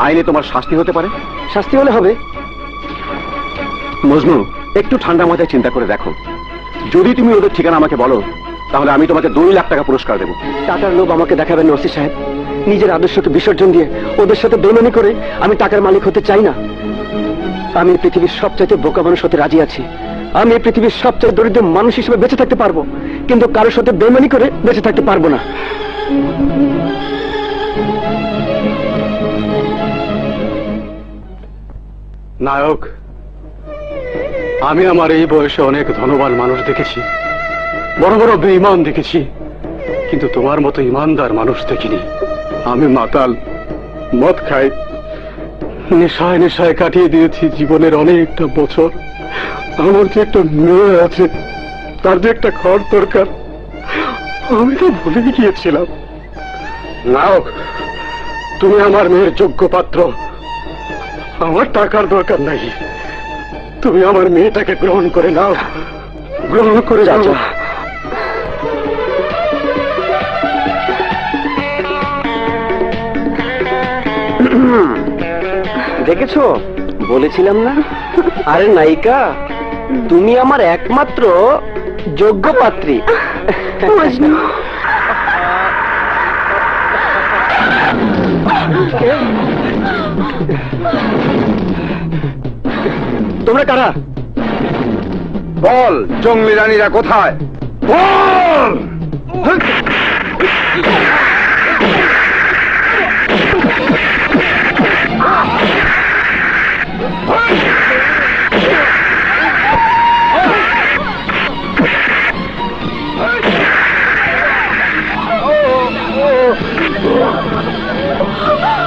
Speaker 2: আইনে তোমার শাস্তি হতে পারে?
Speaker 8: শাস্তি হলে হবে।
Speaker 2: মজনু, একটু ঠান্ডা মাথায় চিন্তা করে দেখো, যদি তুমি ওদের ঠিকানা আমাকে বলো তাহলে আমি তোমাকে 2 লাখ টাকা পুরস্কার দেবো।
Speaker 8: টাকার লোভ আমাকে দেখাবেন না ওসি সাহেব। নিজের আদর্শকে বিসর্জন দিয়ে ওদের সাথে বেইমানি করে আমি টাকার মালিক হতে চাই না। আমি পৃথিবীর সবচাইতে বোকা মানুষ হতে রাজি আছি। আমি পৃথিবীর সবচেয়ে দরিদ্র মানুষ হিসেবে বেঁচে থাকতে পারবো, কিন্তু কারোর সাথে বেইমানি করে বেঁচে থাকতে পারবো না।
Speaker 12: নায়ক, আমি আমার এই বয়সে অনেক ধনবান মানুষ দেখেছি, বড় বড় বেঈমান দেখেছি, কিন্তু তোমার মতো ইমানদার মানুষ দেখিনি। আমি মাতাল, মদ খাই, নেশায় নেশায় কাটিয়ে দিয়েছি জীবনের অনেকটা বছর। আমার যে একটা মেয়ে আছে, তার যে একটা ঘর দরকার, আমি তো ভুলে গিয়েছিলাম। নায়ক, তুমি আমার মেয়ের যোগ্য পাত্র। আমার টাকার দরকার নাই, তুমি আমার মেয়েটাকে গ্রহণ করে নাও, গ্রহণ করে যাও।
Speaker 8: দেখেছো, বলেছিলাম না? আরে নায়িকা, তুমি আমার একমাত্র যোগ্য পাত্রী।
Speaker 1: মজনু,
Speaker 8: তোমরা কারা?
Speaker 3: বল, জঙ্গলি রানীরা কোথায়? বল!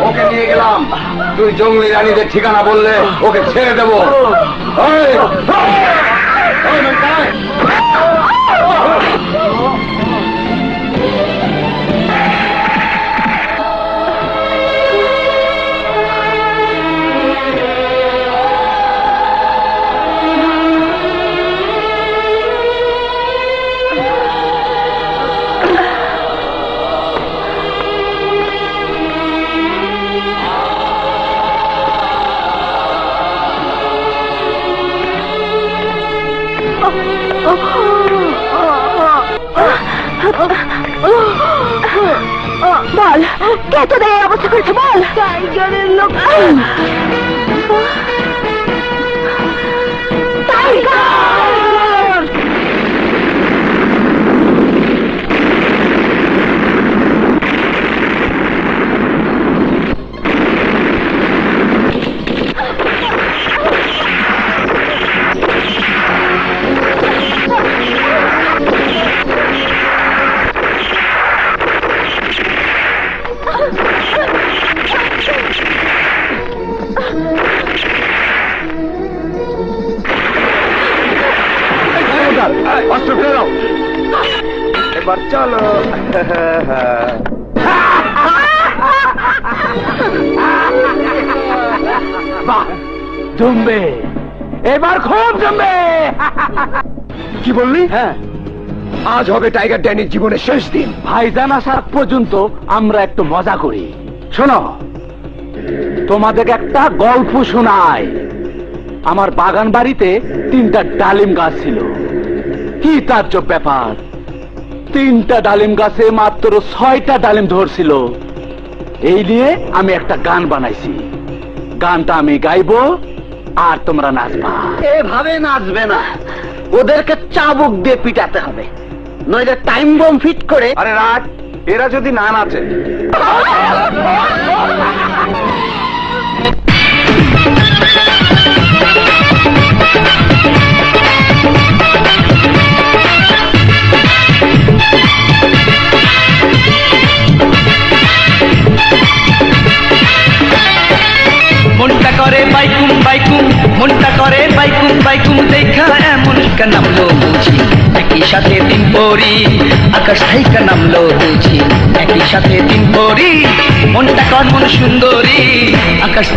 Speaker 3: ওকে নিয়ে গেলাম, তুই জঙ্গলি রানীদের ঠিকানা বললে ওকে ছেড়ে দেবো।
Speaker 1: বল, কে তোদের এই অবস্থা করেছে বল। টাইগারের লোক। টাইগার!
Speaker 3: অস্ত্র ফেলে দাও, এবার চলো।
Speaker 12: বাহ, জমবে, এবার খুব জমবে।
Speaker 3: কি বললি?
Speaker 12: হ্যাঁ,
Speaker 3: আজ হবে টাইগার ড্যানির জীবনের শেষ দিন।
Speaker 12: ভাইজান আসার পর্যন্ত আমরা একটু মজা করি। শোনো, তোমাদেরকে একটা গল্প শোনাই। আমার বাগান বাড়িতে 3টা ডালিম গাছ ছিল। কি তাজ্জব ব্যাপার, 3টা ডালিম গাছে মাত্র 6টা ডালিম ধরছিল। এই নিয়ে আমি একটা গান বানাইছি। গানটা আমি গাইবো আর তোমরা নাচবা।
Speaker 8: এভাবে নাচবে না, ওদেরকে চাবুক দিয়ে পিটাতে হবে, নইলে টাইম বম ফিট করে।
Speaker 3: আরে রাত, এরা যদি না নাচে।
Speaker 13: বাইকুম দেখা এমন নামলো বুঝি একই সাথে দিন পরি আকাশ থেকে নামলো বুঝি একই সাথে দিন পরি মনটা কেমন সুন্দরী আকাশ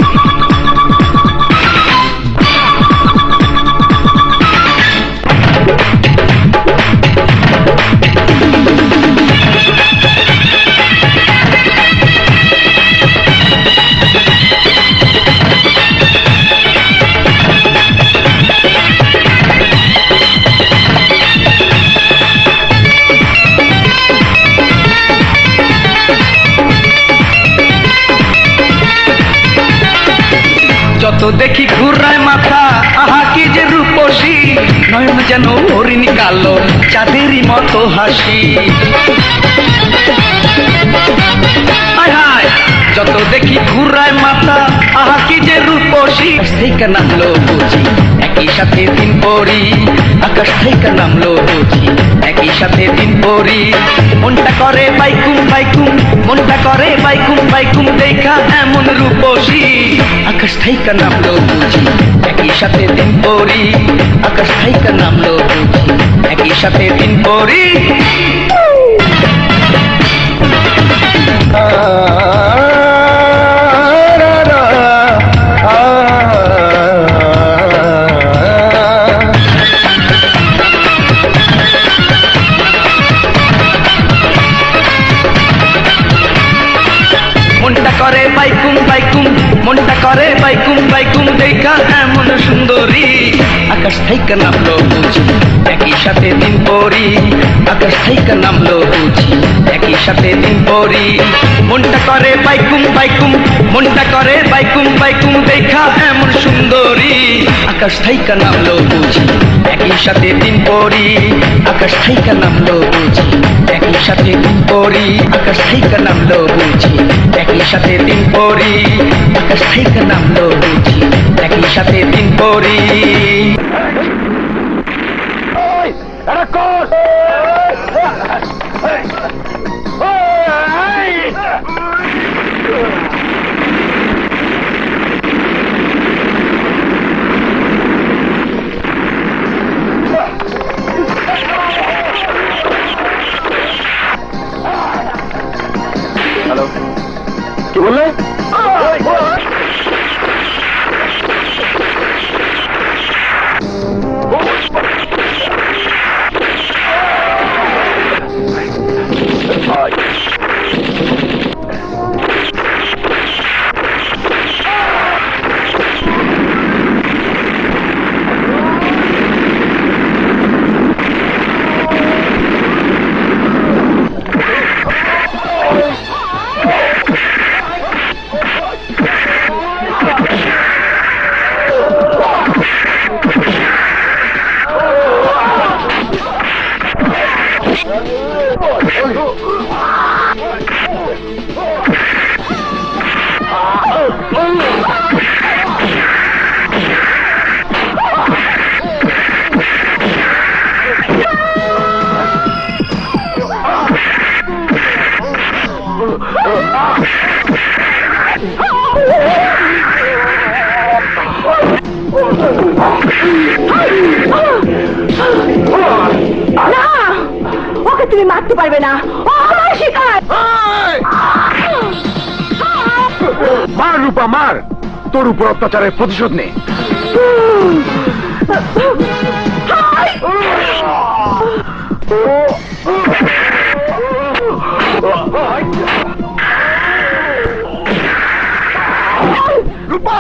Speaker 13: যত দেখি ঘুরায় মাথা আহা কি যে রূপসী নয়ন যেন হরিণ কালো চাঁদেরই মতো হাসি হায় হায় যত দেখি ঘুরায় মাথা আহা কি যে রূপসী থেকে নামলো বুঝি একই সাথে দিন পরি আকাশ থেকে নামলো বুঝি একই সাথে দিন পরি মনটা করে বাইকুম বাইকুম মনটা করে বাইকুম বাইকুম দেখা এমন রূপসী আকাশ থেকে নামলো বুঝি একই সাথে দিন পরি আকাশ থেকে নামলো বুঝি একই সাথে দিন পরি মনটা করে বাইকুম বাইকুম মনটা করে বাইকুম বাইকুম দেখা এমন সুন্দরী আকাশ থেকে নামলো বুঝি একই সাথে দিন পরি আকাশ থেকে নামলো বুঝি একই সাথে দিন পরি মনটা করে বাইকুম বাইকুম মনটা করে বাইকুম বাইকুম দেখা এমন সুন্দরী আকাশ থেকে নামলো বুঝি একই সাথে দিন পরি আকাশ থেকে নামলো বুঝি একই সাথে দিন পরি আকাশ থেকে নামলো বুঝি একই সাথে দিন পরি আকাশ থেকে নামলো বুঝি একই সাথে দিন পরি
Speaker 2: হ্যালো কি বললে
Speaker 1: না ওকে তুমি মারতে পারবে না ও আমার শিকার
Speaker 3: মার রূপা মার তোর উপর অত্যাচারের প্রতিশোধ নে রূপা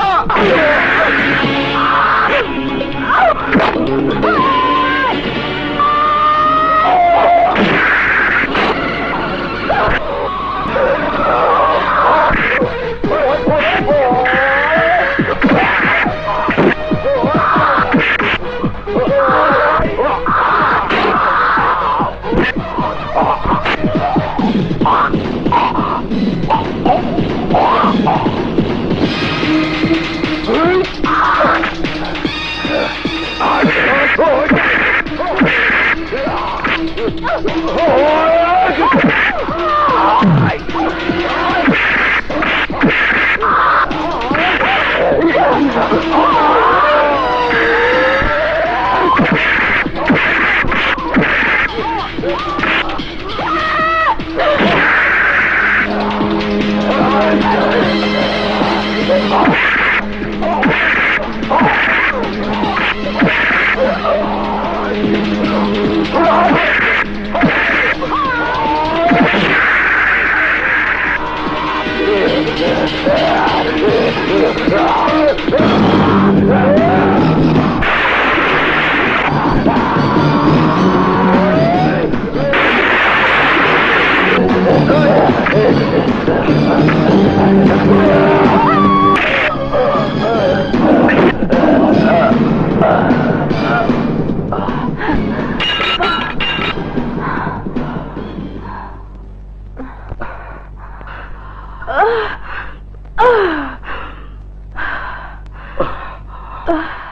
Speaker 1: Ah.